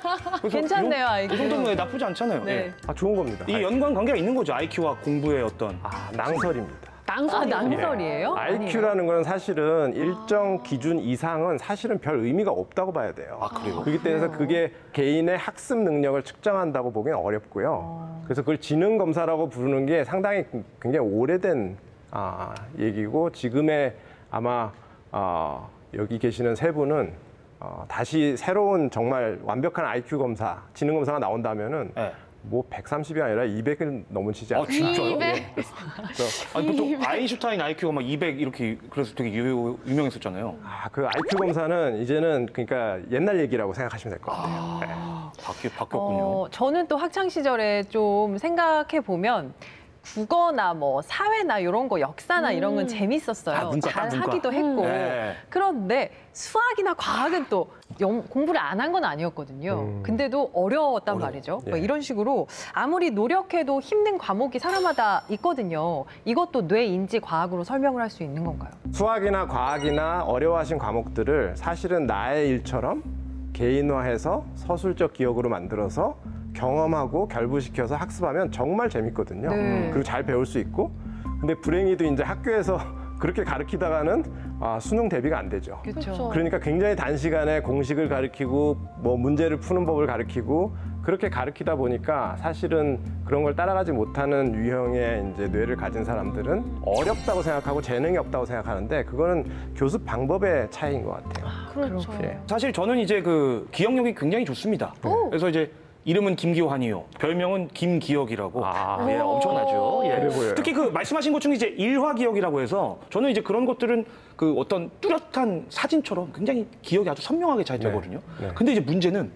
괜찮네요, IQ. 이 정도면 나쁘지 않잖아요. 네. 좋은 겁니다. 이 연관 관계가 있는 거죠. IQ와 공부의 어떤. 낭설입니다. 낭설이에요? IQ라는 건 사실은 일정 기준 이상은 사실은 별 의미가 없다고 봐야 돼요. 그래요? 그렇기 때문에 그게 개인의 학습 능력을 측정한다고 보기엔 어렵고요. 그래서 그걸 지능 검사라고 부르는 게 상당히 굉장히 오래된 얘기고 지금의 아마 여기 계시는 세 분은 다시 새로운 정말 완벽한 IQ 검사, 지능 검사가 나온다면은 네. 뭐 130이 아니라 200을 넘으시지 않을까. 진짜요? 200. 그래서 아니, 보통 아인슈타인 IQ가 막 200 이렇게 그래서 되게 유명했었잖아요. 그 IQ 검사는 이제는 그러니까 옛날 얘기라고 생각하시면 될 것 같아요. 바뀌었군요. 저는 또 학창 시절에 좀 생각해 보면 국어나 뭐 사회나 이런 거 역사나 이런 건 재밌었어요. 문과, 잘 문과. 하기도 했고. 네. 그런데 수학이나 과학은 또 공부를 안 한 건 아니었거든요. 근데도 어려웠단 말이죠. 예. 뭐 이런 식으로 아무리 노력해도 힘든 과목이 사람마다 있거든요. 이것도 뇌 인지 과학으로 설명을 할 수 있는 건가요? 수학이나 과학이나 어려워하신 과목들을 사실은 나의 일처럼 개인화해서 서술적 기억으로 만들어서 경험하고 결부시켜서 학습하면 정말 재밌거든요. 네. 그리고 잘 배울 수 있고. 근데 불행히도 이제 학교에서 그렇게 가르치다가는 수능 대비가 안 되죠. 그렇죠. 그러니까 굉장히 단시간에 공식을 가르치고 뭐 문제를 푸는 법을 가르치고 그렇게 가르치다 보니까 사실은 그런 걸 따라가지 못하는 유형의 이제 뇌를 가진 사람들은 어렵다고 생각하고 재능이 없다고 생각하는데 그거는 교습 방법의 차이인 것 같아요. 그렇죠. 예. 사실 저는 이제 그 기억력이 굉장히 좋습니다. 그래서 이제 이름은 김기환이요. 별명은 김기억이라고. 예, 엄청나죠. 예. 그래 보여요. 특히 그 말씀하신 것 중에 이제 일화기억이라고 해서 저는 이제 그런 것들은 그 어떤 뚜렷한 사진처럼 굉장히 기억이 아주 선명하게 잘 되거든요. 네. 근데 이제 문제는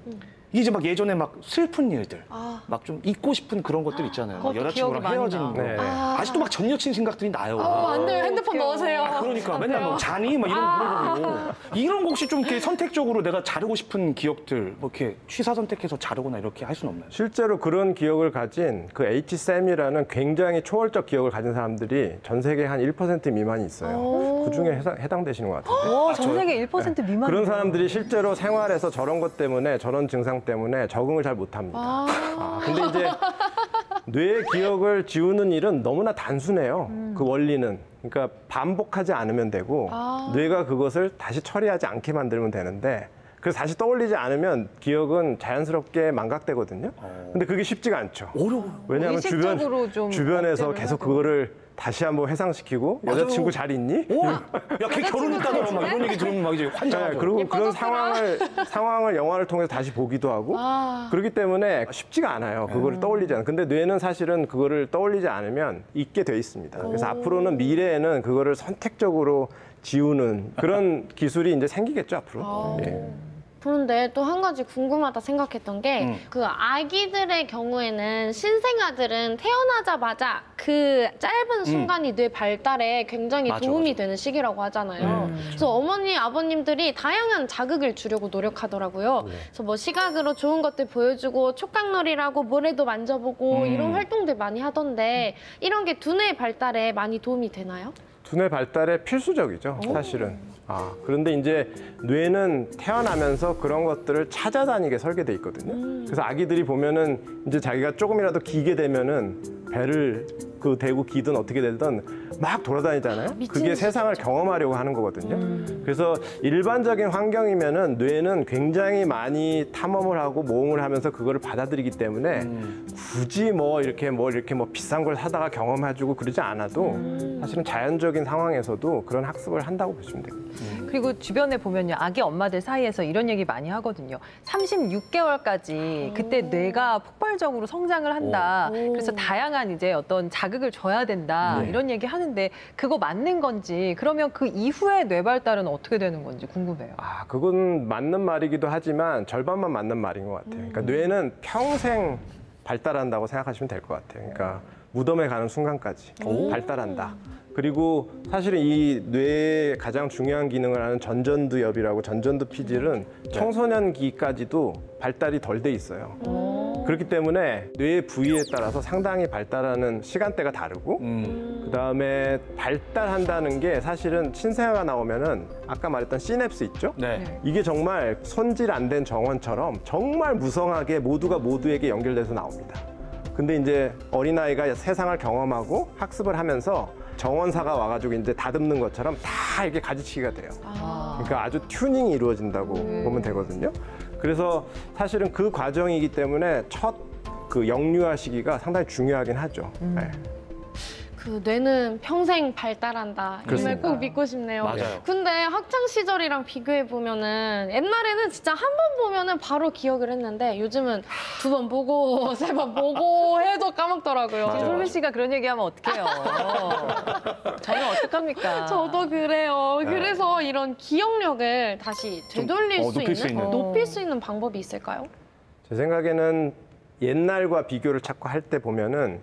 이게 이제 막 예전에 막 슬픈 일들, 막 좀 잊고 싶은 그런 것들 있잖아요. 막 그것도 여자친구랑 기억이 많이 헤어진 나. 거. 네. 아직도 막 전 여친 생각들이 나요. 안 돼요. 핸드폰 웃겨. 넣으세요. 그러니까 맨날 뭐 자니? 막 이런 거 물어보고 이런 거 혹시 좀 이렇게 선택적으로 내가 자르고 싶은 기억들 뭐 이렇게 취사 선택해서 자르거나 이렇게 할 수는 없나요? 실제로 그런 기억을 가진 그 HSAM이라는 굉장히 초월적 기억을 가진 사람들이 전 세계 한 1% 미만이 있어요. 그 중에 해당되시는 것 같은데. 전 세계 1% 미만. 그런 사람들이 실제로 생활에서 저런 것 때문에 저런 증상 때문에 적응을 잘 못합니다. 근데 이제 뇌의 기억을 지우는 일은 너무나 단순해요. 그 원리는. 그러니까 반복하지 않으면 되고 뇌가 그것을 다시 처리하지 않게 만들면 되는데 그래서 다시 떠올리지 않으면 기억은 자연스럽게 망각되거든요. 근데 그게 쉽지가 않죠. 어려워요. 왜냐하면 의식적으로 좀 주변에서 억제를 계속 하죠. 그거를 다시 한번 회상시키고 맞아요. 여자친구 잘 있니? 오, 야, 걔 결혼했다더라 막 이런 얘기 들으면 막 이제 환장하죠. 네, 그리고 그런 예뻐졌구나. 상황을 영화를 통해서 다시 보기도 하고 그렇기 때문에 쉽지가 않아요. 그거를 떠올리지 않아요. 근데 뇌는 사실은 그거를 떠올리지 않으면 잊게 돼 있습니다. 그래서 앞으로는 미래에는 그거를 선택적으로 지우는 그런 기술이 이제 생기겠죠, 앞으로. 예. 그런데 또 한 가지 궁금하다 생각했던 게 그 아기들의 경우에는 신생아들은 태어나자마자 그 짧은 순간이 뇌 발달에 굉장히 맞아, 도움이 맞아. 되는 시기라고 하잖아요. 그래서 어머니, 아버님들이 다양한 자극을 주려고 노력하더라고요. 그래서 뭐 시각으로 좋은 것들 보여주고 촉각놀이라고 모래도 만져보고 이런 활동들 많이 하던데 이런 게 두뇌 발달에 많이 도움이 되나요? 두뇌 발달에 필수적이죠, 사실은. 그런데 이제 뇌는 태어나면서 그런 것들을 찾아다니게 설계돼 있거든요. 그래서 아기들이 보면은 이제 자기가 조금이라도 기게 되면은 배를 그 대고 기든 어떻게 되든 막 돌아다니잖아요. 미친 그게 듯이 세상을 경험하려고 하는 거거든요. 그래서 일반적인 환경이면은 뇌는 굉장히 많이 탐험을 하고 모험을 하면서 그거를 받아들이기 때문에 굳이 뭐 이렇게 비싼 걸 사다가 경험해주고 그러지 않아도 사실은 자연적인 상황에서도 그런 학습을 한다고 보시면 됩니다. 그리고 주변에 보면요, 아기 엄마들 사이에서 이런 얘기 많이 하거든요. 36개월까지 그때 뇌가 폭발적으로 성장을 한다. 그래서 다양한 이제 어떤 자극을 줘야 된다. 이런 얘기 하는데 그거 맞는 건지, 그러면 그 이후에 뇌 발달은 어떻게 되는 건지 궁금해요. 그건 맞는 말이기도 하지만 절반만 맞는 말인 것 같아요. 그러니까 뇌는 평생 발달한다고 생각하시면 될 것 같아요. 그러니까 무덤에 가는 순간까지 발달한다. 그리고 사실은 이 뇌의 가장 중요한 기능을 하는 전전두엽이라고 전전두 피질은 청소년기까지도 발달이 덜 돼 있어요. 그렇기 때문에 뇌의 부위에 따라서 상당히 발달하는 시간대가 다르고 그다음에 발달한다는 게 사실은 신생아가 나오면은 아까 말했던 시냅스 있죠? 네. 이게 정말 손질 안 된 정원처럼 정말 무성하게 모두가 모두에게 연결돼서 나옵니다. 근데 이제 어린아이가 세상을 경험하고 학습을 하면서 정원사가 와가지고 이제 다듬는 것처럼 다 이렇게 가지치기가 돼요. 그러니까 아주 튜닝이 이루어진다고 보면 되거든요. 그래서 사실은 그 과정이기 때문에 첫 그 영유아 시기가 상당히 중요하긴 하죠. 네. 그 뇌는 평생 발달한다. 이 말 그렇습니다. 꼭 믿고 싶네요. 맞아요. 근데 학창 시절이랑 비교해 보면은 옛날에는 진짜 한 번 보면은 바로 기억을 했는데 요즘은 2번 보고 3번 보고 해도 까먹더라고요. 맞아. 솔빈 씨가 그런 얘기하면 어떡해요. 저는 어떡합니까? 저도 그래요. 그래서 이런 기억력을 다시 되돌릴 수 높일 수 있는, 있는. 높일 수 있는 방법이 있을까요? 제 생각에는 옛날과 비교를 자꾸 할 때 보면은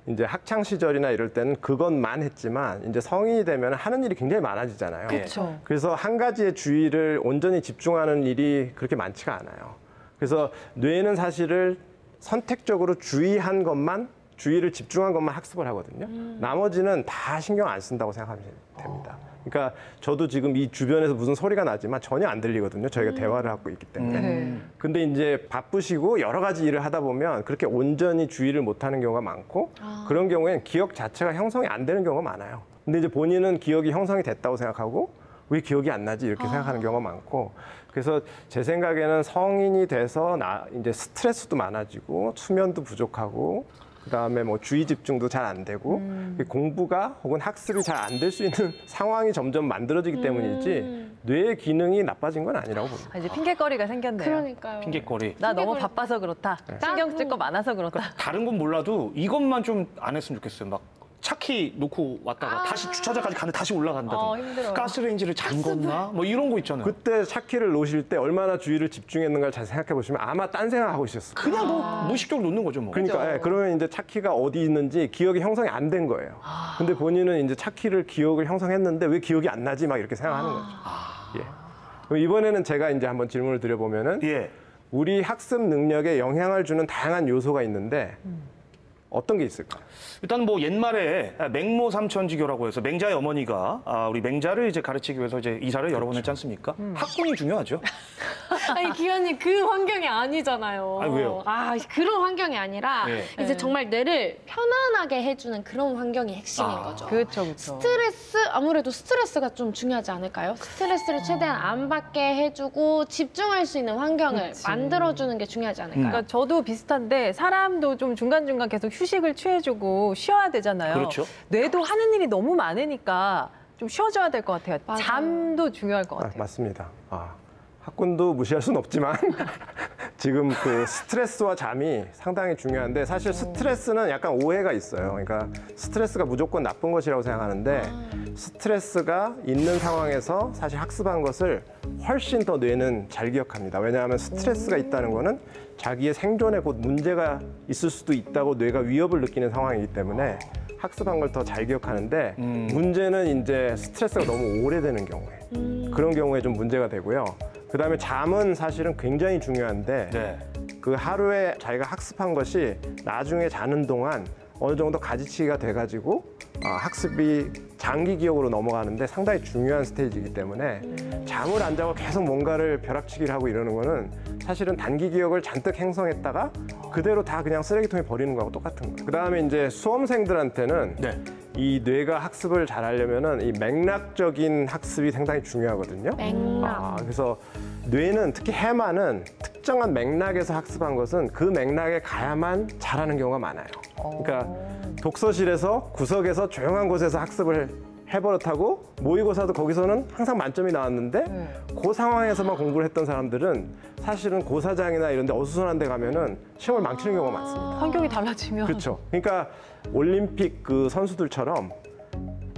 이제 학창 시절이나 이럴 때는 그것만 했지만 이제 성인이 되면 하는 일이 굉장히 많아지잖아요. 그렇죠. 그래서 한 가지의 주의를 온전히 집중하는 일이 그렇게 많지가 않아요. 그래서 뇌는 사실을 선택적으로 주의를 집중한 것만 학습을 하거든요. 나머지는 다 신경 안 쓴다고 생각하면 됩니다. 그러니까 저도 지금 이 주변에서 무슨 소리가 나지만 전혀 안 들리거든요. 저희가 대화를 하고 있기 때문에. 근데 이제 바쁘시고 여러 가지 일을 하다 보면 그렇게 온전히 주의를 못 하는 경우가 많고 그런 경우에는 기억 자체가 형성이 안 되는 경우가 많아요. 근데 이제 본인은 기억이 형성이 됐다고 생각하고 왜 기억이 안 나지 이렇게 생각하는 경우가 많고 그래서 제 생각에는 성인이 돼서 이제 스트레스도 많아지고 수면도 부족하고 그다음에 뭐 주의 집중도 잘 안 되고 공부가 혹은 학습이 잘 안 될 수 있는 상황이 점점 만들어지기 때문이지 뇌의 기능이 나빠진 건 아니라고 봅니다. 이제 핑계거리가 생겼네요. 그러니까요. 핑계거리. 나 너무 핑계거리. 바빠서 그렇다. 신경 쓸 거 많아서 그렇다. 다른 건 몰라도 이것만 좀 안 했으면 좋겠어요. 막 차키 놓고 왔다가 다시 주차장까지 가는데 다시 올라간다든가. 힘들어요. 가스레인지를 잠궜나? 뭐 이런 거 있잖아요. 그때 차키를 놓으실 때 얼마나 주의를 집중했는가를 잘 생각해 보시면 아마 딴 생각하고 있었어요. 그냥 뭐 무의식적으로 놓는 거죠, 뭐. 그러니까 그러면 이제 차키가 어디 있는지 기억이 형성이 안 된 거예요. 근데 본인은 이제 차키를 기억을 형성했는데 왜 기억이 안 나지 막 이렇게 생각하는 거죠. 예. 그럼 이번에는 제가 이제 한번 질문을 드려보면은 예. 우리 학습 능력에 영향을 주는 다양한 요소가 있는데 어떤 게 있을까요? 일단 뭐 옛말에 맹모 삼천지교라고 해서 맹자의 어머니가 우리 맹자를 이제 가르치기 위해서 이제 이사를 여러 번 했지 않습니까? 학군이 중요하죠. 아니 기현님 그 환경이 아니잖아요. 아니, 왜요? 그런 환경이 아니라 네. 이제 정말 뇌를 편안하게 해주는 그런 환경이 핵심인 거죠. 그렇죠, 그렇죠. 스트레스 아무래도 스트레스가 좀 중요하지 않을까요? 스트레스를 최대한 안 받게 해주고 집중할 수 있는 환경을 그치. 만들어주는 게 중요하지 않을까요? 그러니까 저도 비슷한데 사람도 좀 중간중간 계속 휴식을 취해주고 쉬어야 되잖아요. 그렇죠. 뇌도 하는 일이 너무 많으니까 좀 쉬어줘야 될 것 같아요. 맞아요. 잠도 중요할 것 같아요. 맞습니다. 학군도 무시할 수는 없지만 지금 그 스트레스와 잠이 상당히 중요한데 사실 스트레스는 약간 오해가 있어요. 그러니까 스트레스가 무조건 나쁜 것이라고 생각하는데 스트레스가 있는 상황에서 사실 학습한 것을 훨씬 더 뇌는 잘 기억합니다. 왜냐하면 스트레스가 있다는 거는 자기의 생존에 곧 문제가 있을 수도 있다고 뇌가 위협을 느끼는 상황이기 때문에 학습한 걸 더 잘 기억하는데 문제는 이제 스트레스가 너무 오래되는 경우에 그런 경우에 좀 문제가 되고요. 그다음에 잠은 사실은 굉장히 중요한데 네. 그 하루에 자기가 학습한 것이 나중에 자는 동안 어느 정도 가지치기가 돼가지고 학습이 장기 기억으로 넘어가는데 상당히 중요한 스테이지이기 때문에 잠을 안 자고 계속 뭔가를 벼락치기를 하고 이러는 거는 사실은 단기 기억을 잔뜩 행성했다가 그대로 다 그냥 쓰레기통에 버리는 거하고 똑같은 거예요. 그다음에 이제 수험생들한테는 네. 이 뇌가 학습을 잘 하려면은 이 맥락적인 학습이 상당히 중요하거든요. 맥락. 그래서 뇌는 특히 해마는 특정한 맥락에서 학습한 것은 그 맥락에 가야만 잘하는 경우가 많아요. 그러니까 독서실에서 구석에서 조용한 곳에서 학습을 해버릇하고 모의고사도 거기서는 항상 만점이 나왔는데 그 상황에서만 공부를 했던 사람들은 사실은 고사장이나 이런 데 어수선한 데 가면은 시험을 망치는 경우가 많습니다. 환경이 달라지면. 그렇죠. 그러니까 올림픽 그 선수들처럼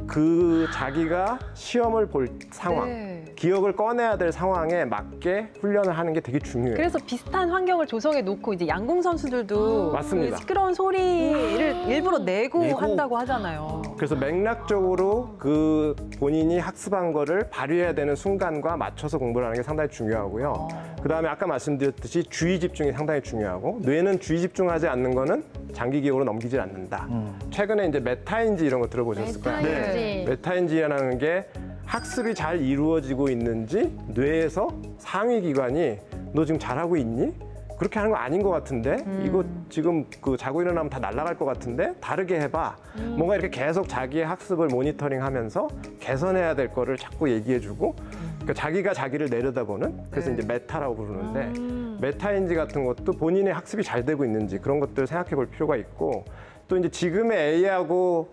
그 자기가 시험을 볼 상황, 네. 기억을 꺼내야 될 상황에 맞게 훈련을 하는 게 되게 중요해요. 그래서 비슷한 환경을 조성해 놓고 이제 양궁 선수들도 맞습니다. 그 시끄러운 소리를 일부러 내고 한다고 하잖아요. 그래서 맥락적으로 그 본인이 학습한 거를 발휘해야 되는 순간과 맞춰서 공부를 하는 게 상당히 중요하고요. 그다음에 아까 말씀드렸듯이 주의 집중이 상당히 중요하고 뇌는 주의 집중하지 않는 거는 장기 기억으로 넘기질 않는다. 최근에 이제 메타인지 이런 거 들어보셨을 거예요. 메타인지. 메타인지라는 게 학습이 잘 이루어지고 있는지 뇌에서 상위 기관이 너 지금 잘하고 있니? 그렇게 하는 거 아닌 것 같은데 이거 지금 그 자고 일어나면 다 날아갈 것 같은데 다르게 해봐. 뭔가 이렇게 계속 자기의 학습을 모니터링하면서 개선해야 될 거를 자꾸 얘기해주고 그러니까 자기가 자기를 내려다보는 그래서 이제 메타라고 부르는데 메타인지 같은 것도 본인의 학습이 잘 되고 있는지 그런 것들을 생각해 볼 필요가 있고 또 이제 지금의 AI하고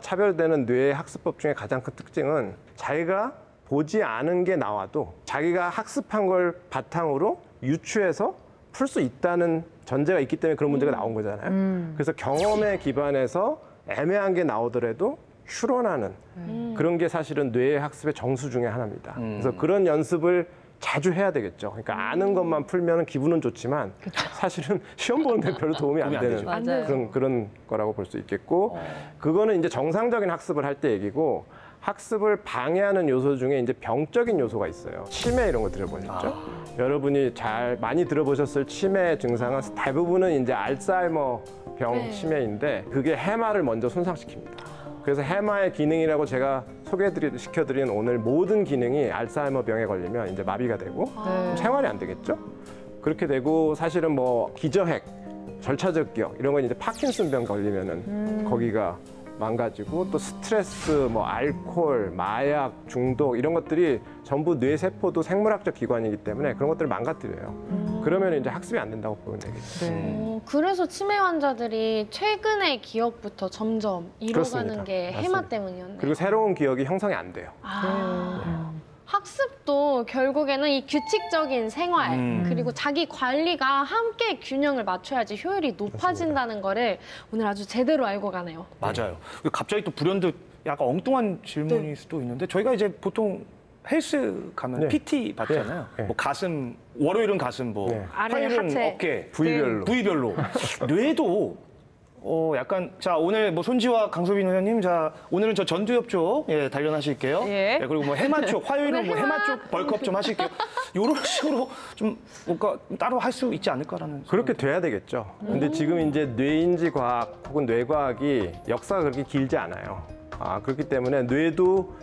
차별되는 뇌의 학습법 중에 가장 큰 특징은 자기가 보지 않은 게 나와도 자기가 학습한 걸 바탕으로 유추해서 풀 수 있다는 전제가 있기 때문에 그런 문제가 나온 거잖아요. 그래서 경험에 기반해서 애매한 게 나오더라도 추론하는 그런 게 사실은 뇌의 학습의 정수 중에 하나입니다. 그래서 그런 연습을 자주 해야 되겠죠. 그러니까 아는 것만 풀면 기분은 좋지만 사실은 시험 보는데 별로 도움이 안 되는 맞아요. 그런 거라고 볼 수 있겠고 그거는 이제 정상적인 학습을 할 때 얘기고 학습을 방해하는 요소 중에 이제 병적인 요소가 있어요. 치매 이런 거 들어보셨죠? 여러분이 잘 많이 들어보셨을 치매 증상은 대부분은 이제 알츠하이머 병 치매인데 그게 해마를 먼저 손상시킵니다. 그래서 해마의 기능이라고 제가 시켜드린 오늘 모든 기능이 알츠하이머 병에 걸리면 이제 마비가 되고 그럼 생활이 안 되겠죠? 그렇게 되고 사실은 뭐 기저핵, 절차적 기억 이런 건 이제 파킨슨 병 걸리면은 거기가 망가지고 또 스트레스, 뭐 알코올, 마약, 중독 이런 것들이 전부 뇌 세포도 생물학적 기관이기 때문에 그런 것들을 망가뜨려요. 그러면 이제 학습이 안 된다고 보면 되겠죠. 그래서 치매 환자들이 최근의 기억부터 점점 잃어가는 그렇습니다. 게 해마 맞습니다. 때문이었네요. 그리고 새로운 기억이 형성이 안 돼요. 학습도 결국에는 이 규칙적인 생활 그리고 자기 관리가 함께 균형을 맞춰야지 효율이 높아진다는 거를 오늘 아주 제대로 알고 가네요. 맞아요. 갑자기 또 불현듯 약간 엉뚱한 질문일 수도 있는데 저희가 이제 보통 헬스 가면 네. PT 받잖아요. 네. 뭐 가슴, 월요일은 가슴, 뭐 네. 아래 화요일은 하체. 어깨, 부위별로. 부위별로. 뇌도 약간 자 오늘 뭐 손지와 강소빈 의원님 자 오늘은 저 전두엽 쪽 단련하실게요. 예. 그리고 뭐 해마 쪽 화요일은 뭐 해마 쪽 벌크업 좀 하실게요. 이런 식으로 좀 뭔가 따로 할 수 있지 않을까라는. 그렇게 돼야 되겠죠. 근데 지금 이제 뇌인지 과학 혹은 뇌과학이 역사가 그렇게 길지 않아요. 그렇기 때문에 뇌도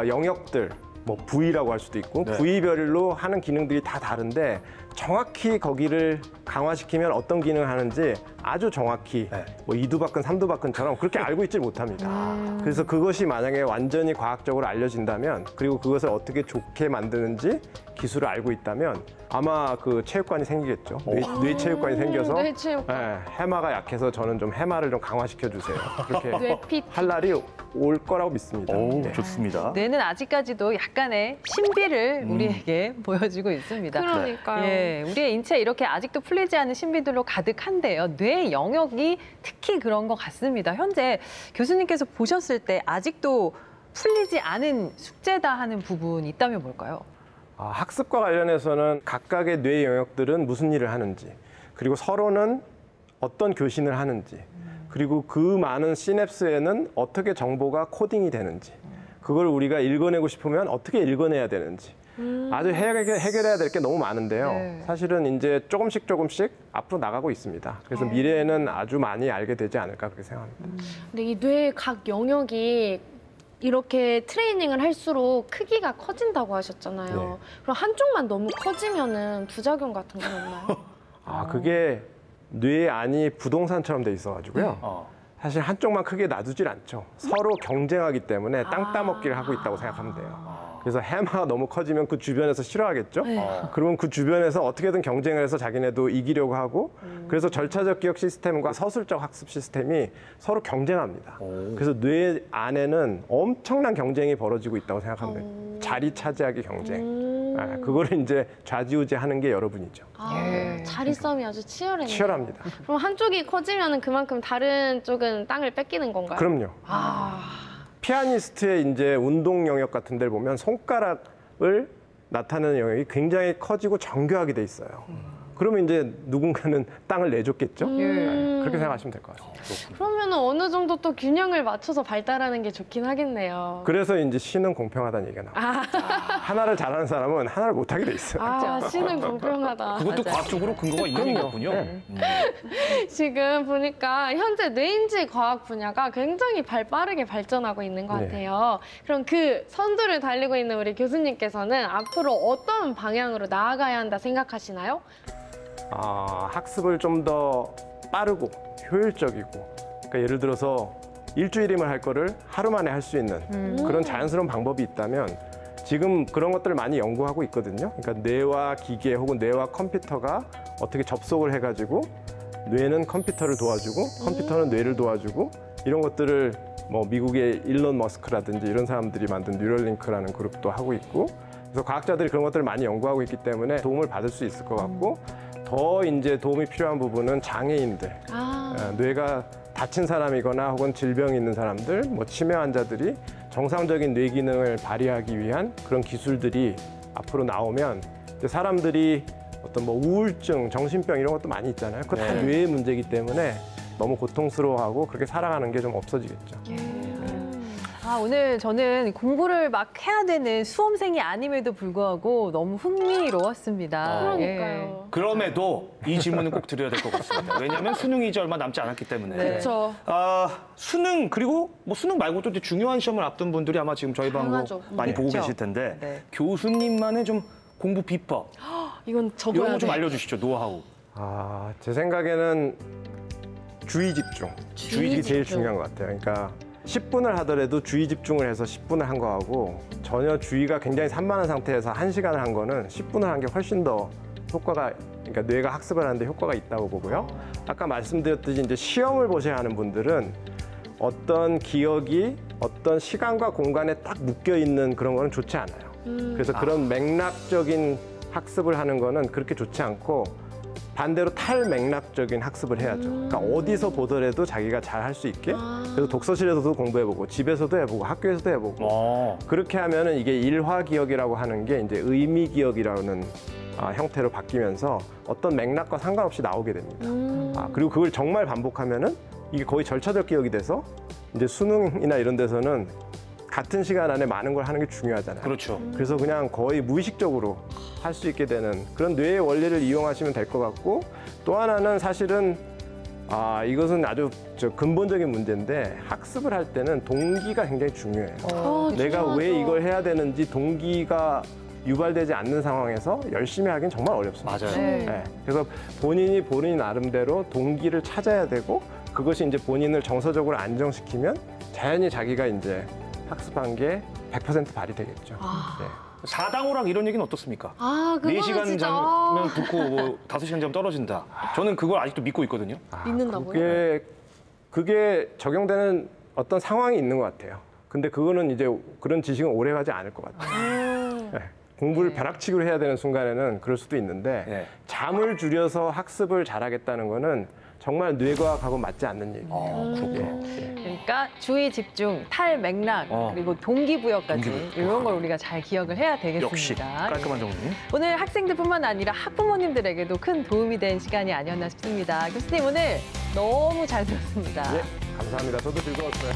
영역들, 뭐 부위라고 할 수도 있고 네. 부위별로 하는 기능들이 다 다른데 정확히 거기를 강화시키면 어떤 기능을 하는지 아주 정확히 네. 뭐 이두박근, 삼두박근처럼 그렇게 알고 있지 못합니다. 그래서 그것이 만약에 완전히 과학적으로 알려진다면 그리고 그것을 어떻게 좋게 만드는지 기술을 알고 있다면 아마 그 체육관이 생기겠죠. 뇌체육관이 생겨서 뇌체육관. 해마가 약해서 저는 좀 해마를 좀 강화시켜 주세요. 그렇게 뇌피. 할 날이 올 거라고 믿습니다. 오, 네. 좋습니다. 뇌는 아직까지도 약간의 신비를 우리에게 보여주고 있습니다. 그러니까요. 예, 우리의 인체 이렇게 아직도 풀리지 않은 신비들로 가득한데요. 뇌 영역이 특히 그런 것 같습니다. 현재 교수님께서 보셨을 때 아직도 풀리지 않은 숙제다 하는 부분이 있다면 뭘까요? 학습과 관련해서는 각각의 뇌 영역들은 무슨 일을 하는지, 그리고 서로는 어떤 교신을 하는지, 그리고 그 많은 시냅스에는 어떻게 정보가 코딩이 되는지, 그걸 우리가 읽어내고 싶으면 어떻게 읽어내야 되는지, 아주 해결해야 될 게 너무 많은데요. 네. 사실은 이제 조금씩 앞으로 나가고 있습니다. 그래서 미래에는 아주 많이 알게 되지 않을까 그렇게 생각합니다. 근데 이 뇌 각 영역이 이렇게 트레이닝을 할수록 크기가 커진다고 하셨잖아요. 네. 그럼 한쪽만 너무 커지면은 부작용 같은 건 없나요? 그게 뇌 안이 부동산처럼 돼 있어가지고요. 어. 사실 한쪽만 크게 놔두질 않죠. 서로 경쟁하기 때문에 땅 따먹기를 하고 있다고 생각하면 돼요. 그래서 해마가 너무 커지면 그 주변에서 싫어하겠죠. 그러면 그 주변에서 어떻게든 경쟁을 해서 자기네도 이기려고 하고 그래서 절차적 기억 시스템과 서술적 학습 시스템이 서로 경쟁합니다. 그래서 뇌 안에는 엄청난 경쟁이 벌어지고 있다고 생각하면 돼요. 자리 차지하기 경쟁. 그거를 이제 좌지우지하는 게 여러분이죠. 예. 자리 싸움이 아주 치열해요. 치열합니다. 그럼 한쪽이 커지면은 그만큼 다른 쪽은 땅을 뺏기는 건가요? 그럼요. 피아니스트의 이제 운동 영역 같은 데를 보면 손가락을 나타내는 영역이 굉장히 커지고 정교하게 돼 있어요. 그러면 이제 누군가는 땅을 내줬겠죠? 그렇게 생각하시면 될 것 같습니다. 그러면은 어느 정도 또 균형을 맞춰서 발달하는 게 좋긴 하겠네요. 그래서 이제 시는 공평하다는 얘기가 나와요. 하나를 잘하는 사람은 하나를 못하게 돼 있어요. 시는 공평하다. 그것도 과학적으로 근거가 있는 그럼요. 거군요. 네. 지금 보니까 현재 뇌인지 과학 분야가 굉장히 빠르게 발전하고 있는 것 네. 같아요. 그럼 그 선두를 달리고 있는 우리 교수님께서는 앞으로 어떤 방향으로 나아가야 한다 생각하시나요? 학습을 좀 더 빠르고 효율적이고, 그러니까 예를 들어서 일주일이면 할 거를 하루 만에 할 수 있는 그런 자연스러운 방법이 있다면 지금 그런 것들을 많이 연구하고 있거든요. 그러니까 뇌와 기계 혹은 뇌와 컴퓨터가 어떻게 접속을 해가지고 뇌는 컴퓨터를 도와주고 컴퓨터는 뇌를 도와주고 이런 것들을 뭐 미국의 일론 머스크라든지 이런 사람들이 만든 뉴럴링크라는 그룹도 하고 있고, 그래서 과학자들이 그런 것들을 많이 연구하고 있기 때문에 도움을 받을 수 있을 것 같고, 더 이제 도움이 필요한 부분은 장애인들, 뇌가 다친 사람이거나 혹은 질병이 있는 사람들, 뭐 치매 환자들이 정상적인 뇌 기능을 발휘하기 위한 그런 기술들이 앞으로 나오면 이제 사람들이 어떤 뭐 우울증, 정신병 이런 것도 많이 있잖아요. 그거 다 네. 뇌의 문제이기 때문에 너무 고통스러워하고 그렇게 살아가는 게 좀 없어지겠죠. 오늘 저는 공부를 막 해야 되는 수험생이 아님에도 불구하고 너무 흥미로웠습니다. 그러니까요. 그럼에도 이 질문은 꼭 드려야 될 것 같습니다. 왜냐하면 수능이 이제 얼마 남지 않았기 때문에. 네. 그렇죠. 수능 그리고 뭐 수능 말고도 이제 중요한 시험을 앞둔 분들이 아마 지금 저희 방송 당연하죠. 많이 보고 그렇죠. 계실 텐데 네. 교수님만의 좀 공부 비법 이건 이런 적어야 거 좀 돼. 알려주시죠. 노하우. 제 생각에는 주의 집중. 이게 제일 중요한 것 같아요. 그러니까 10분을 하더라도 주의 집중을 해서 10분을 한 거하고 전혀 주의가 굉장히 산만한 상태에서 1시간을 한 거는 10분을 한 게 훨씬 더 효과가, 그러니까 뇌가 학습을 하는데 효과가 있다고 보고요. 아까 말씀드렸듯이 이제 시험을 보셔야 하는 분들은 어떤 기억이 어떤 시간과 공간에 딱 묶여 있는 그런 거는 좋지 않아요. 그래서 그런 맥락적인 학습을 하는 거는 그렇게 좋지 않고 반대로 탈맥락적인 학습을 해야죠. 그러니까 어디서 보더라도 자기가 잘 할 수 있게. 그래서 독서실에서도 공부해보고 집에서도 해보고 학교에서도 해보고. 그렇게 하면은 이게 일화 기억이라고 하는 게 이제 의미 기억이라는 형태로 바뀌면서 어떤 맥락과 상관없이 나오게 됩니다. 그리고 그걸 정말 반복하면은 이게 거의 절차적 기억이 돼서 이제 수능이나 이런 데서는 같은 시간 안에 많은 걸 하는 게 중요하잖아요. 그렇죠. 그래서 그냥 거의 무의식적으로 할 수 있게 되는 그런 뇌의 원리를 이용하시면 될 것 같고, 또 하나는 사실은 이것은 아주 근본적인 문제인데, 학습을 할 때는 동기가 굉장히 중요해요. 내가 왜 이걸 해야 되는지 동기가 유발되지 않는 상황에서 열심히 하긴 정말 어렵습니다. 맞아요. 네. 네. 그래서 본인 나름대로 동기를 찾아야 되고, 그것이 이제 본인을 정서적으로 안정시키면 자연히 자기가 이제 학습한 게 100% 발휘되겠죠. 네. 사당오락 이런 얘기는 어떻습니까? 그거는 4시간 진짜 자면 붙고 뭐 5시간 자면 떨어진다. 저는 그걸 아직도 믿고 있거든요. 믿는다고요? 그게 적용되는 어떤 상황이 있는 것 같아요. 근데 그거는 이제 그런 지식은 오래가지 않을 것 같아요. 네. 공부를 벼락치기로 해야 되는 순간에는 그럴 수도 있는데, 네. 잠을 줄여서 학습을 잘하겠다는 거는 정말 뇌과학하고 맞지 않는 얘기예요. 그렇구나. 그러니까 주의 집중, 탈맥락, 그리고 동기부여까지 동기부여. 이런 걸 우리가 잘 기억을 해야 되겠습니다. 역시 깔끔한 정리. 오늘 학생들뿐만 아니라 학부모님들에게도 큰 도움이 된 시간이 아니었나 싶습니다. 교수님 오늘 너무 잘 들었습니다. 네, 감사합니다. 저도 즐거웠어요.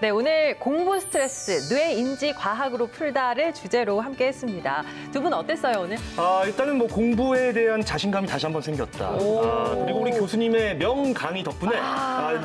네, 오늘 공부 스트레스, 뇌 인지 과학으로 풀다를 주제로 함께 했습니다. 두 분 어땠어요, 오늘? 일단은 뭐 공부에 대한 자신감이 다시 한번 생겼다. 그리고 우리 교수님의 명 강의 덕분에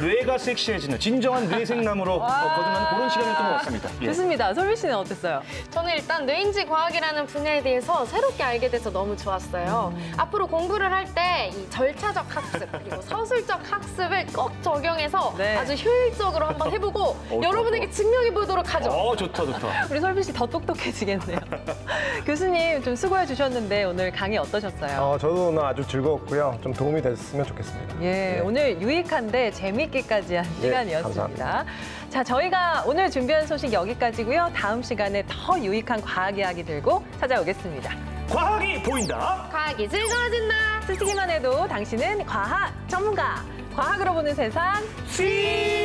뇌가 섹시해지는 진정한 뇌생남으로 거듭나는 그런 시간이었던 것 같습니다. 예. 좋습니다. 솔비 씨는 어땠어요? 저는 일단 뇌인지 과학이라는 분야에 대해서 새롭게 알게 돼서 너무 좋았어요. 앞으로 공부를 할 때 이 절차적 학습 그리고 서술적 학습을 꼭 적용해서 네. 아주 효율적으로 한번 해보고 여러분에게 증명해 보도록 하죠. 좋다, 좋다. 우리 솔비 씨 더 똑똑해지겠네요. 교수님 좀 수고해 주셨는데 오늘 강의 어떠셨어요? 저도 오늘 아주 즐거웠고요. 좀 도움이 됐으면 좋겠습니다. 예, 네. 오늘 유익한데 재미있게까지 한 시간이었습니다. 감사합니다. 자, 저희가 오늘 준비한 소식 여기까지고요. 다음 시간에 더 유익한 과학 이야기 들고 찾아오겠습니다. 과학이 보인다. 과학이 즐거워진다. 스치기만 해도 당신은 과학 전문가. 과학으로 보는 세상. 씨!